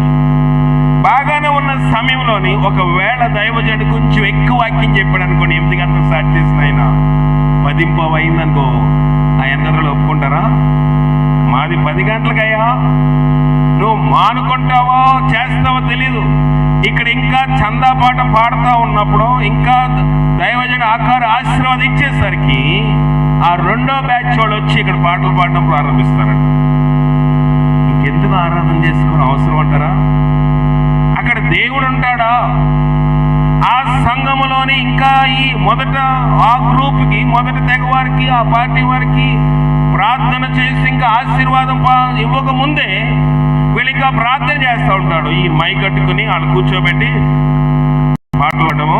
బాగానే ఉన్న సమయంలోని ఒకవేళ దైవజనుడు కొంచెం ఎక్కువ వాక్యం చెప్పాడు అనుకోండి, 8 గంటలు స్టార్ట్ చేసిన ఆయన 10:15 అయిందనుకో, ఆయన గంటలు ఒప్పుకుంటారా? మాది 10 గంటలకయ్యా, నువ్వు మానుకుంటావో చేస్తావో తెలీదు. ఇక్కడ ఇంకా చందా పాట పాడుతూ ఉన్నప్పుడు ఇంకా దైవజనుడు ఆశీర్వాదించేసరికి ఆ 2వ బ్యాచ్ వాళ్ళు వచ్చి ఇక్కడ పాటలు పాడడం ప్రారంభిస్తారంట. ఇంకెందుకు ఆరాధన చేసుకుని అవసరం అంటారా? అక్కడ దేవుడు ఉంటాడా? ఆ సంఘములోని ఇంకా ఈ మొదట ఆ గ్రూప్కి, మొదటి తెగ వారికి, ఆ పార్టీ వారికి ప్రార్థన చేసి ఇంకా ఆశీర్వాదం ఇవ్వక ముందే వీళ్ళు ఇంకా ప్రార్థన చేస్తూ ఉంటాడు. ఈ మైక్ కట్టుకుని వాళ్ళు కూర్చోబెట్టి పాటలు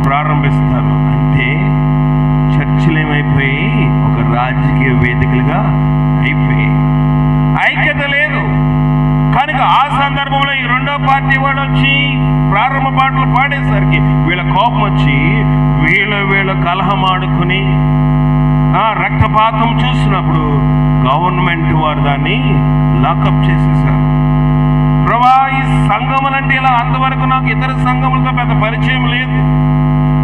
ప్రారంభిస్తారు. అంటే చర్చిలు ఏమైపోయి ఒక రాజకీయ వేదికలుగా అయిపోయాయి. ఐక్యత లేదు కనుక ఆ సందర్భంలో ఈ 2వ పార్టీ వాళ్ళు వచ్చి ప్రారంభ పాటలు పాడేసరికి వీళ్ళ కోపం వచ్చి వీళ్ళ కలహం ఆడుకుని రక్తపాతం చూసినప్పుడు గవర్నమెంట్ వారు దాన్ని లాకప్ చేసేసారు. ప్రభా, ఈ సంఘములంటే ఇలా అంతవరకు నాకు ఇతర సంఘములతో పెద్ద పరిచయం లేదు,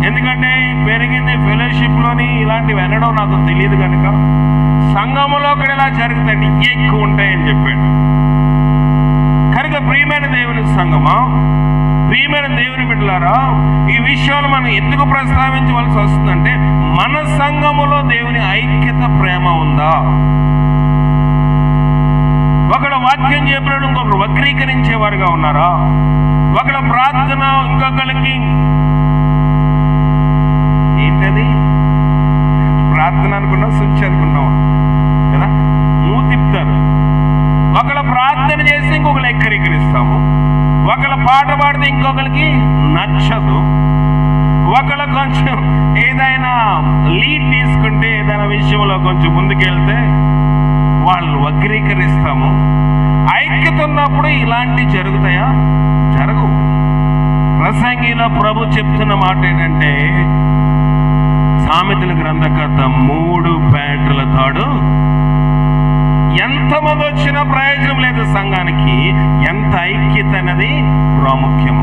ఎందుకంటే పెరిగింది ఫెలోషిప్లోని, ఇలాంటివి వినడం నాకు తెలియదు కనుక సంఘములో కూడా ఇలా జరుగుతాయి, ఎక్కువ ఉంటాయని చెప్పాడు. కనుక ప్రియమైన దేవుని సంఘమా, ప్రియమైన దేవుని బిడ్డలారా, ఈ విషయాలు మనం ఎందుకు ప్రస్తావించవలసి వస్తుందంటే మన సంఘములో దేవుని ఐక్యత ప్రేమ ఉందా? ఒకడు వాక్యం చెప్పినప్పుడు ఇంకొకరు వక్రీకరించేవారుగా ఉన్నారా? ఒకళ్ళ ప్రార్థన ఇంకొకరికి ఏంటది ప్రార్థన అనుకున్నాం, శుచి అనుకున్నాం కదా, మూతిప్తారు. ఒకళ్ళ ప్రార్థన చేస్తే ఇంకొకరు ఎక్కరీకరిస్తాము, ఒకళ్ళ పాట పాడితే ఇంకొకరికి నచ్చదు, ఒకళ్ళ కొంచెం ఏదైనా లీడ్ తీసుకుంటే ఏదైనా విషయంలో కొంచెం ముందుకెళ్తే వాళ్ళు వక్రీకరిస్తాము. ఐక్యత ఉన్నప్పుడు ఇలాంటివి జరుగుతాయా? జరగవు. ప్రసంగిలో ప్రభు చెప్తున్న మాట ఏంటంటే, సామెతల గ్రంథకర్త 3 ప్యాంట్ల తాడు. ఎంతమంది వచ్చినా ప్రయోజనం లేదు సంఘానికి, ఎంత ఐక్యత అనేది ప్రాముఖ్యం.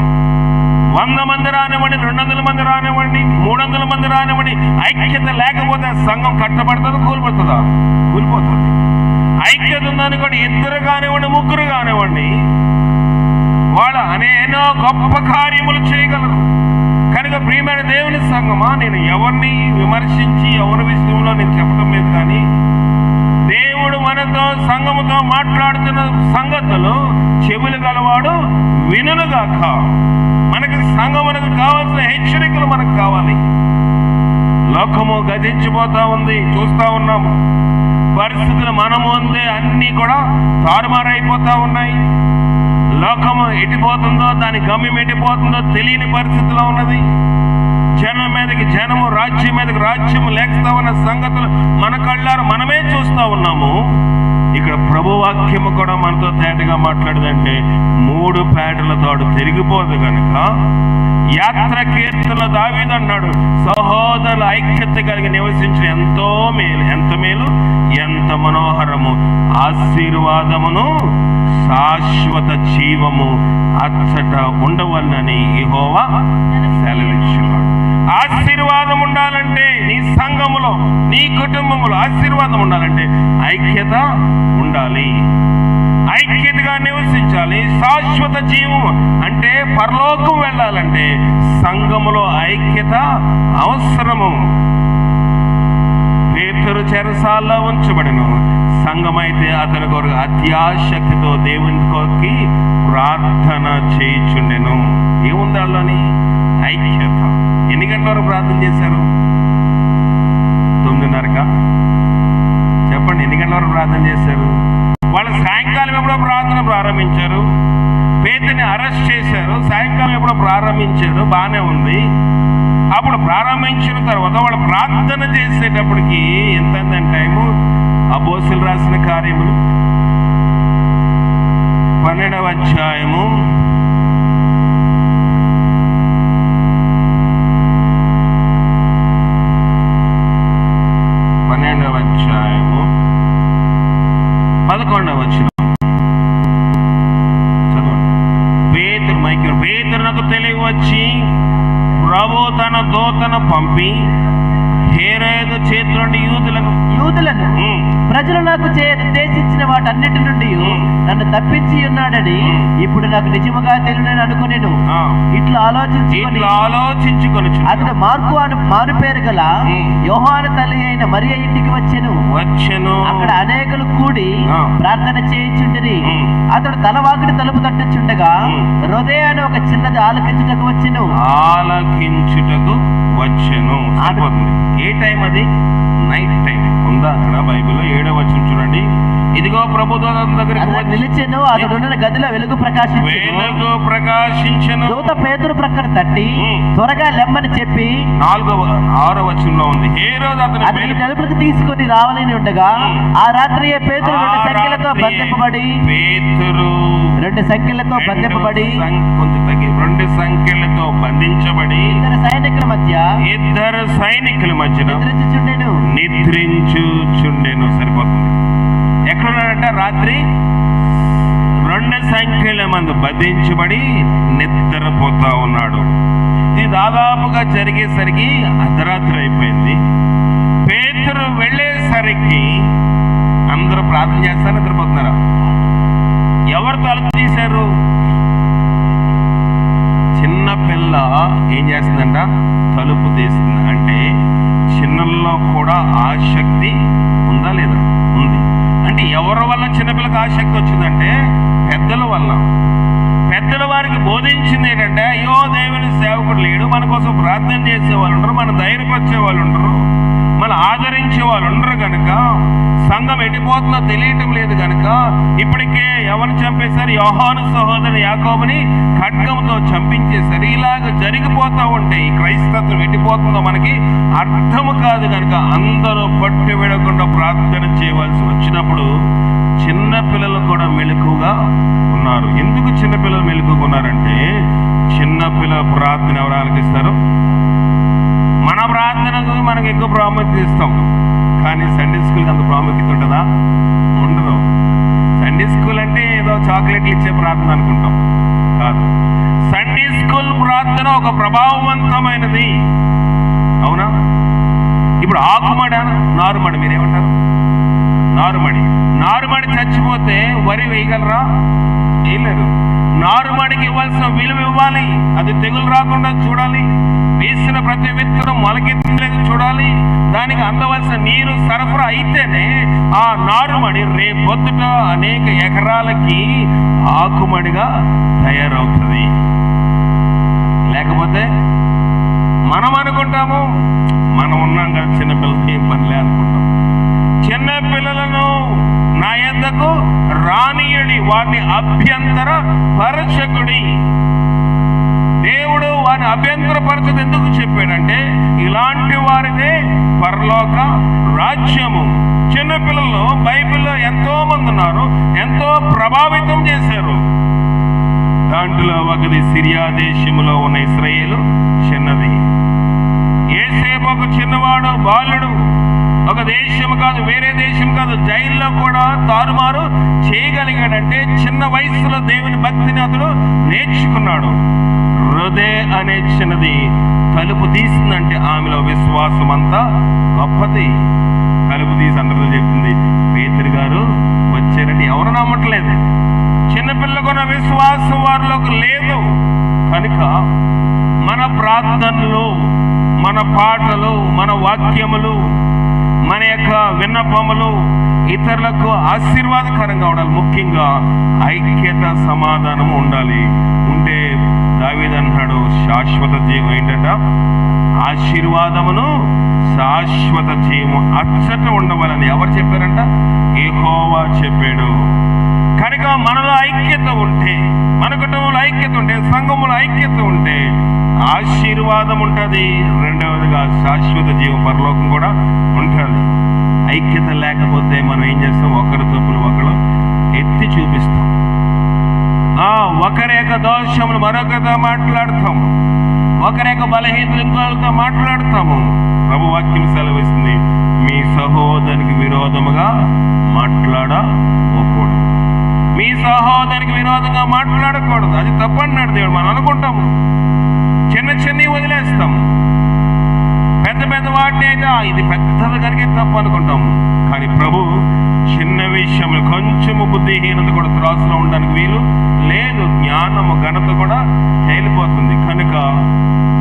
100 మంది రానివ్వండి, 200 మంది రానివ్వండి, 300 మంది రానివ్వండి, ఐక్యత లేకపోతే సంఘం కట్టబడుతుందా, కూలిపోతుందా? కూలిపోతుంది. ఐక్యత ఉందనుకోండి, 2 కానివ్వండి, 3 కానివ్వండి, వాళ్ళు అనేనో గొప్ప కార్యములు చేయగలరు. కనుక ప్రియమైన దేవుని సంఘమా, నేను ఎవరిని విమర్శించి ఎవరి విషయంలో నేను చెప్పడం లేదు, కానీ దేవుడు మనతో సంఘముతో మాట్లాడుతున్న సంగతులు చెవులు గలవాడు వినుగాక. మనకి సంఘమునకు కావాల్సిన హెచ్చరికలు మనకు కావాలి. లోకము గతించిపోతా ఉంది, చూస్తా ఉన్నాము. పరిస్థితులు మనము అందే అన్నీ కూడా తారుమారైపోతా ఉన్నాయి. లోకము ఎట్టిపోతుందో, దాని గమ్యం ఎట్టిపోతుందో తెలియని పరిస్థితిలో ఉన్నది. జనం మీదకి జనము, రాజ్యం మీదకి రాజ్యము లేస్తా ఉన్న సంగతులు మన కళ్ళారు మనమే చూస్తా ఉన్నాము. ఇక్కడ ప్రభువాక్యము కూడా మనతో తేటగా మాట్లాడదంటే, 3 ప్యాంట్ల తాడు తిరిగిపోదు కనుక యాత్ర కీర్తన దావీదు అన్నాడు, సహోదరుల ఐక్యత కలిగి నివసించిన ఎంతో మేలు, ఎంత మేలు, ఎంత మనోహరము, ఆశీర్వాదమును శాశ్వత జీవము అచ్చట ఉండవలనని యెహోవా సెలవిచ్చున్నాడు. ఆశీర్వాదం ఉండాలంటే నీ సంఘములో, నీ కుటుంబములో ఆశీర్వాదం ఉండాలంటే ఐక్యత ఉండాలి, ఐక్యతగా నివసించాలి. శాశ్వత జీవము అంటే పరలోకం వెళ్ళాలంటే సంఘములో ఐక్యత అవసరము. పేతురు చెరసాల్లో ఉంచబడెను, సంఘమైతే అతని కొరకు అత్యాశక్తితో దేవుని కొరకి ప్రార్థన చేయుచుండెను. ఏముంది వాళ్ళని? ఐక్యత. ఎన్ని గంటల వరకు ప్రార్థన చేశారు? 9:30కా? చెప్పండి, ఎన్ని గంటల వరకు ప్రార్థన చేశారు? వాళ్ళు సాయంకాలం ఎప్పుడో ప్రార్థన ప్రారంభించారు. పేతుని అరెస్ట్ చేశారు, సాయంకాలం ఎప్పుడో ప్రారంభించారు, బాగానే ఉంది. అప్పుడు ప్రారంభించిన తర్వాత వాళ్ళు ప్రార్థన చేసేటప్పటికి ఎంత టైము? అపోస్తలులు రాసిన కార్యములు 12వ అధ్యాయము 11వ వచనం చదవండి. పేతురునకు తెలివి వచ్చి ప్రభు తన దూతను పంపి హేరోదు చేతి నుండి యూదులను ప్రజలు నాకు ఉద్దేశించిన వాటన్నిటి నుండి నన్ను తప్పించి ఉన్నాడని ఇప్పుడు నాకు నిజముగా తెలియని అనుకునేను. ఇట్లా ఆలోచించుకొని అతడు మార్కు అని మారు పేరు గల యోహాను తల్లి అయిన మరియ ఇంటికి వచ్చెను. అక్కడ అనేకులు కూడి ప్రార్థన చేయించుండిరి. అతడు తలవాకిడి తలుపు తట్టుచుండగా హృదయ అని ఒక చిన్నది ఆలకించుటకు వచ్చెను. ఏ టైం అది? Night time. ఉందా అక్కడ బైబిల్లో? 7వ వచనం చూడండి. ఇదిగో ప్రభు దగ్గరికి నిలిచెను, అతడు గదిలో వెలుగు ప్రకాశించెను. దూత పేతురు ప్రక్కన తట్టి త్వరగా లెమ్మని చెప్పి 6వ వచనంలో ఉంది, హేరోదు అతని తలుపులకు తీసుకుని రావాలని ఉండగా ఆ రాత్రి పేతురు 2 సంఖ్యలతో బంధింపబడి 2 సంఖ్యలతో బంధించబడి ఇద్దరు సైనికుల మధ్య నిద్రించుచుండెను. సరిపోతుంది. ఎక్కడున్నాడంట? రాత్రి 2 సంఖ్యల మంది బంధించబడి నిద్రపోతా ఉన్నాడు. ఇది దాదాపుగా జరిగేసరికి అర్ధరాత్రి అయిపోయింది. పేతురు వెళ్ళేసరికి అందరూ ప్రార్థన చేస్తారు, నిద్రపోతున్నారా? ఎవరు తలుపు తీశారు? చిన్న పిల్ల ఏం చేస్తుందంట? తలుపు తీస్తుంది. అంటే చిన్నల్లో కూడా ఆసక్తి ఉందా లేదా? ఉంది. అంటే ఎవరి వల్ల చిన్నపిల్లకి ఆసక్తి వచ్చింది? వల్ల పెద్దల వారికి బోధించింది ఏంటంటే, అయ్యో దేవుని సేవకుడు లేడు, మన కోసం ప్రార్థన చేసే వాళ్ళు ఉండరు, మన ధైర్యపరిచే వాళ్ళు ఉండరు, మన ఆదరించే వాళ్ళు ఉండరు కనుక, సంఘం ఎట్టిపోతుందో తెలియటం లేదు కనుక ఇప్పటికే ఎవరిని చంపేశారు? యోహాను సహోదరు యాకోబుని ఖడ్గంతో చంపించేశారు. ఇలాగ జరిగిపోతూ ఉంటే ఈ క్రైస్తత్వం ఎట్టిపోతుందో మనకి అర్థము కాదు కనుక అందరూ పట్టు విడకుండా ప్రార్థన చేయవలసి వచ్చినప్పుడు చిన్నపిల్లలు కూడా మెలకుగా ఉన్నారు. ఎందుకు చిన్నపిల్లలు మెలకుగా ఉన్నారంటే, చిన్నపిల్లల ప్రార్థన ఎవరు ఆలకిస్తారు? మన ప్రార్థనకు మనకు ఎక్కువ ప్రాముఖ్యత ఇస్తాం, కానీ సండే స్కూల్కి అంత ప్రాముఖ్యత ఉంటుందా? ఉండదు. సండే స్కూల్ అంటే ఏదో చాక్లెట్లు ఇచ్చే ప్రార్థన అనుకుంటాం, కాదు. సండే స్కూల్ ప్రార్థన ఒక ప్రభావవంతమైనది, అవునా? ఇప్పుడు ఆకుమడ, నారుమడి, మీరేమంటారు? నారుమడి చచ్చిపోతే వరి వేయగలరా? వేయలేరు. నారుమడికి ఇవ్వాల్సిన విలువ ఇవ్వాలి, అది తెగులు రాకుండా చూడాలి, వేసిన ప్రతి విత్తనం మొలకెత్తలేదు చూడాలి, దానికి అందవలసిన నీరు సరఫరా అయితేనే ఆ నారుమడి రేపొద్దుట అనేక ఎకరాలకి ఆకుమడిగా తయారవుతుంది. లేకపోతే మనం అనుకుంటాము, మనం ఉన్నాం కదా చిన్నపిల్లలకి ఏం పనిలే అనుకుంటాం. చిన్న పిల్లలను నా యొద్దకు రానియడి, వారిని అభ్యంతర పరచకుడి. దేవుడు వారిని అభ్యంతరపరచదు ఎందుకు చెప్పాడంటే, ఇలాంటి వారిదే పరలోక రాజ్యము. చిన్నపిల్లలు బైబిల్లో ఎంతో మంది ఉన్నారు, ఎంతో ప్రభావితం చేశారు. దాంట్లో ఒకది సిరియా దేశంలో ఉన్న ఇశ్రాయేలు చిన్నది. యేసేపు ఒక చిన్నవాడు, బాలుడు. ఒక దేశం కాదు, వేరే దేశం కాదు, జైల్లో కూడా తారుమారు చేయగలిగాడంటే చిన్న వయసులో దేవుని భక్తిని అతడు నేర్చుకున్నాడు. హృదయ అనే చిన్నది తలుపు తీసిందంటే ఆమెలో విశ్వాసం అంతా గొప్పది. తలుపు తీసి అందరితో చెప్తుంది, పేతురు గారు వచ్చారంటే ఎవరు నమ్మట్లేదు. చిన్నపిల్లకున్న విశ్వాసం వారిలోకి లేదు కనుక మన ప్రార్థనలు, మన పాటలు, మన వాక్యములు, మన యొక్క విన్నపములు ఇతరులకు ఆశీర్వాదకరంగా ఉండాలి. ముఖ్యంగా ఐక్యత, సమాధానం ఉండాలి. ఉంటే దావీదు అంటాడు, శాశ్వత జీవం ఏంటంట? ఆశీర్వాదమును శాశ్వత జీవం అచ్చట ఉండవాలని ఎవరు చెప్పారంట? యెహోవా చెప్పాడు. కనుక మనలో ఐక్యత ఉంటే, మన కుటుంబంలో ఐక్యత ఉంటే, సంఘములో ఐక్యత ఉంటే ఆశీర్వాదం ఉంటుంది. రెండవదిగా శాశ్వత జీవం, పరలోకం కూడా ఉంటుంది. ఐక్యత లేకపోతే మనం ఏం చేస్తాం? ఒకరి తప్పులు ఒకరు ఎత్తి చూపిస్తాం, ఒకరి యొక్క దోషములు మరొకరితో మాట్లాడతాం, ఒకరి యొక్క బలహీనతలతో మాట్లాడతాము. ప్రభు వాక్యం సెలవిస్తుంది, మీ సహోదరునికి విరోధముగా మాట్లాడకూడదు, మీ సహోదరునికి విరోధంగా మాట్లాడకూడదు. అది తప్పన్నాడు దేవుడు. మనం అనుకుంటాము, చిన్న చిన్నవి వదిలేస్తాం, పెద్ద పెద్ద వాటిని అయితే ఇది పెద్దది కనుక తప్పు అనుకుంటాము. కానీ ప్రభు చిన్న విషయంలో కొంచెము బుద్ధిహీనత కూడా త్రాసులో ఉండడానికి వీలు లేదు. జ్ఞానము, ఘనత కూడా తేలిపోతుంది. కనుక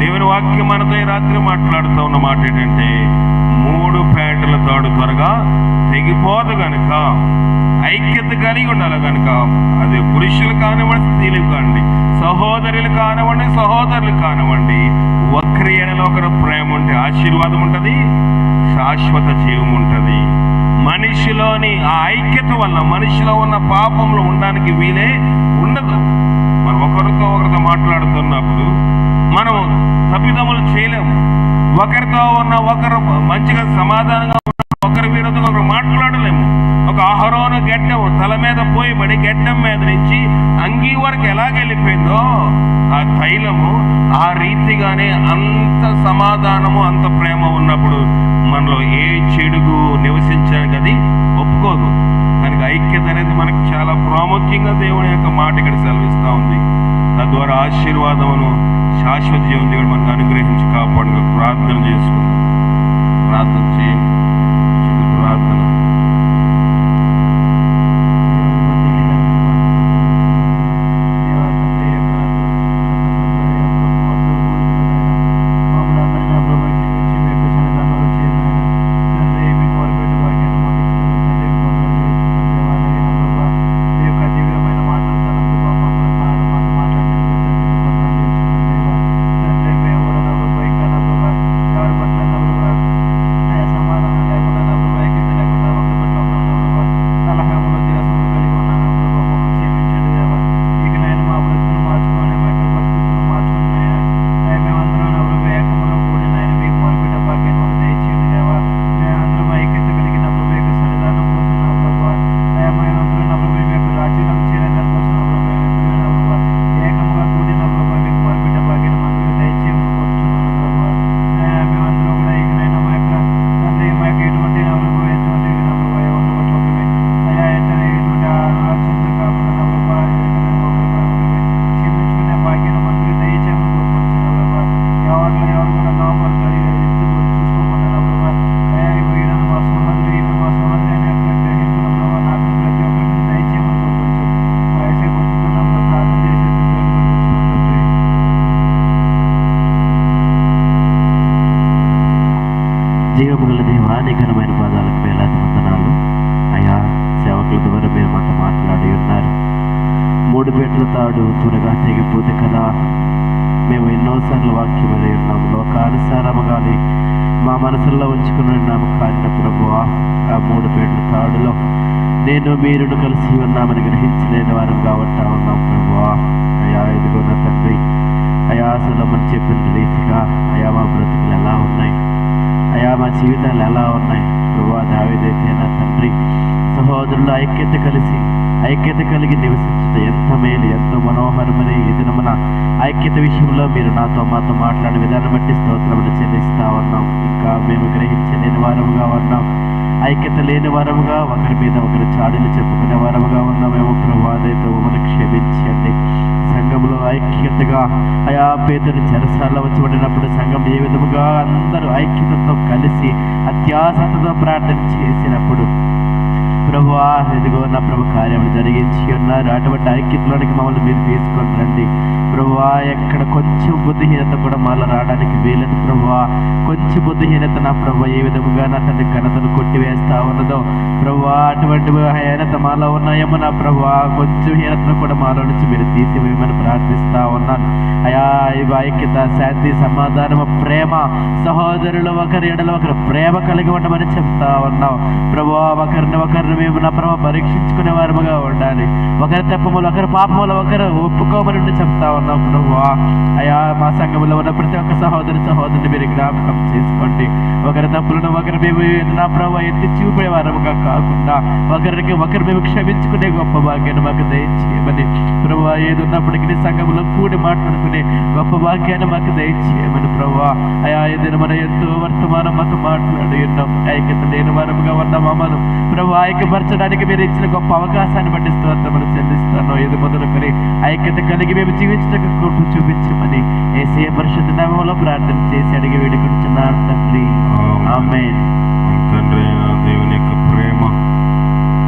దేవుని వాక్యం మనతో ఈ రాత్రి మాట్లాడుతూ ఉన్న మాట ఏంటంటే, 3 పేటల తాడు త్వరగా తెగిపోదు కనుక ఐక్యత కలిగి ఉండాలి. కనుక అది పురుషులు కానివ్వండి, స్త్రీలు కానివ్వండి, సహోదరులు కానివ్వండి, సహోదరులు కానివ్వండి, ఒకరి ఎడలో ఒకరు ప్రేమ ఉంటే ఆశీర్వాదం ఉంటుంది, శాశ్వత జీవం ఉంటుంది. మనిషిలోని ఆ ఐక్యత వల్ల మనిషిలో ఉన్న పాపంలో ఉండడానికి వీలే ఉండదు. మనం ఒకరితో మాట్లాడుతున్నప్పుడు మనం తప్పిదములు చేయలేము. ఒకరితో ఉన్న ఒకరు మంచిగా సమాధానంగా ఒకరి విరోధంగా ఒకరు మాట్లాడలేము. ఒక ఆహారోను గడ్డం తల మీద పోయిబడి గడ్డం మీద నుంచి అంగీ వరకు ఎలాగెళ్ళిపోయిందో ఆ తైలము, ఆ రీతిగానే అంత సమాధానము, అంత ప్రేమ ఉన్నప్పుడు మనలో ఏ చెడుగు నివసించడానికి అది ఒప్పుకోదు. కనుక ఐక్యత అనేది మనకు చాలా ప్రాముఖ్యంగా దేవుని యొక్క మాట ఇక్కడ సెలవిస్తూ ఉంది. తద్వారా ఆశీర్వాదమును, శాశ్వత జీవన దేవుడు మనకు అనుగ్రహించి కాపాడు. ప్రార్థన చేసుకుందాం. ప్రార్థన చేయండి. ప్రార్థన. నీ ఘనమైన పదాలకు వేలాది వందనాలు అయ్యా. సేవకుల ద్వారా మీరు మాతో మాట్లాడి ఉన్నారు. 3 పెట్టెల తాడు త్వరగా తెగిపోతే కదా, మేము ఎన్నోసార్లు వాక్యం విని ఉన్నాము, లోకానుసారముగానే మా మనసుల్లో ఉంచుకుని ఉన్నాము. కానీ ప్రభువా, ఆ 3 పెట్టెల తాడులో నేను మీరును కలిసి ఉన్నామని గ్రహించలేని వారంగా ఉంటా ఉన్నాం ప్రభువా. అయ్యా ఇదిగో నా తండ్రి, అయా అసలు మనం చెప్పిన రీతిగా అయా మా బ్రతుకులు ఎలా ఉన్నాయి, అయా మా జీవితాలు ఎలా ఉన్నాయి ప్రభువా. దావీదైతే నా తండ్రి సహోదరులు ఐక్యత కలిగి నివసించడం ఎంత మేలు, ఎంతో మనోహరమని ఈ దినమున ఐక్యత విషయంలో మీరు మాతో మాట్లాడిన విధానం బట్టి స్తోత్రములు చెల్లిస్తా ఉన్నాం. ఇంకా మేము గ్రహించలేని వారముగా ఉన్నాం, ఐక్యత లేని వారముగా, ఒకరి మీద ఒకరు చాడీలు చెప్పుకునే వారముగా ఉన్నామేమో ప్రభువా. అదైతే మమ్మల్ని క్షమించండి. సంఘంలో ఐక్యతగా అయా పేదలు చెరసాల్లో వచ్చి ఉండినప్పుడు సంఘం ఏ విధముగా అందరూ ఐక్యతతో కలిసి అత్యాసక్తితో ప్రార్థన చేసినప్పుడు ప్రభువా ఇదిగో నా ప్రభు కార్యములు జరిగించి ఉన్నారు. అటువంటి ఐక్యతలోనికి మమ్మల్ని మీరు తీసుకొని రండి ప్రభువా. ఎక్కడ కొంచెం బుద్ధిహీనత కూడా మళ్ళీ రావడానికి వీలేదు ప్రభువా. కొంచెం బుద్ధిహీనత నా ప్రభు ఏ విధముగా నా తండ్రి ఘనతను కొట్టివేస్తా ఉన్నదో ప్రభువా, అటువంటి హీనత మాలో ఉన్నాయేమో నా ప్రభువా. కొంచెం హీనతను కూడా మాలో నుంచి మీరు తీసివేయమని ప్రార్థిస్తా ఉన్నాను అయా. ఇవి ఐక్యత, శాంతి, సమాధానము, ప్రేమ, సహోదరులు ఒకరి ఎడల ఒకరు ప్రేమ కలిగి ఉండమని చెప్తా ఉన్నాం ప్రభువా. ఒకరిని మేము నా ప్రభు పరీక్షించుకునే వారముగా ఉండాలి. ఒకరి తప్పములు, ఒకరి పాపములు ఒకరు ఒప్పుకోమని చెప్తా ఉన్నాం ప్రభువా. అయా మా సంఘంలో ఉన్న ప్రతి ఒక్క సహోదరుని మీరు జ్ఞాపకం చేసుకోండి. ఒకరి తప్పులను ఒకరు మేము నా ప్రభు ఎత్తి చూపే వారముగా కాకుండా ఒకరు మేము క్షమించుకునే గొప్ప భాగ్యాన్ని మాకు దయచేయమని ప్రభువా. ఏది ఉన్నప్పటికీ సంఘంలో కూడి మాట్లాడుకునే గొప్ప భాగ్యాన్ని మాకు దయచేయమని ప్రభువా. అయా ఏదైనా మనం ఎంతో వర్తమానం మాకు మాట్లాడి ఉన్నాం. ఐక్యత లేని వారముగా ఉన్న మమ్మల్ని ప్రభు ఐక్యపరచడానికి మీరు ఇచ్చిన గొప్ప అవకాశాన్ని బట్టి స్తోత్రములు చెల్లిస్తాను. ఇది మొదలుకొని ఐక్యత కలిగి మేము జీవించడానికి కృప చూపించమని యేసయ్య పరిశుద్ధ నామములో ప్రార్థన చేసి అడిగి వేడుకుంటున్నాను తండ్రి, ఆమేన్. తండ్రి దేవుని యొక్క ప్రేమ,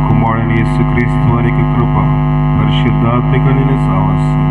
కుమారుని యేసుక్రీస్తు వారి యొక్క కృప, పరిశుద్ధాత్మిక సహవాసం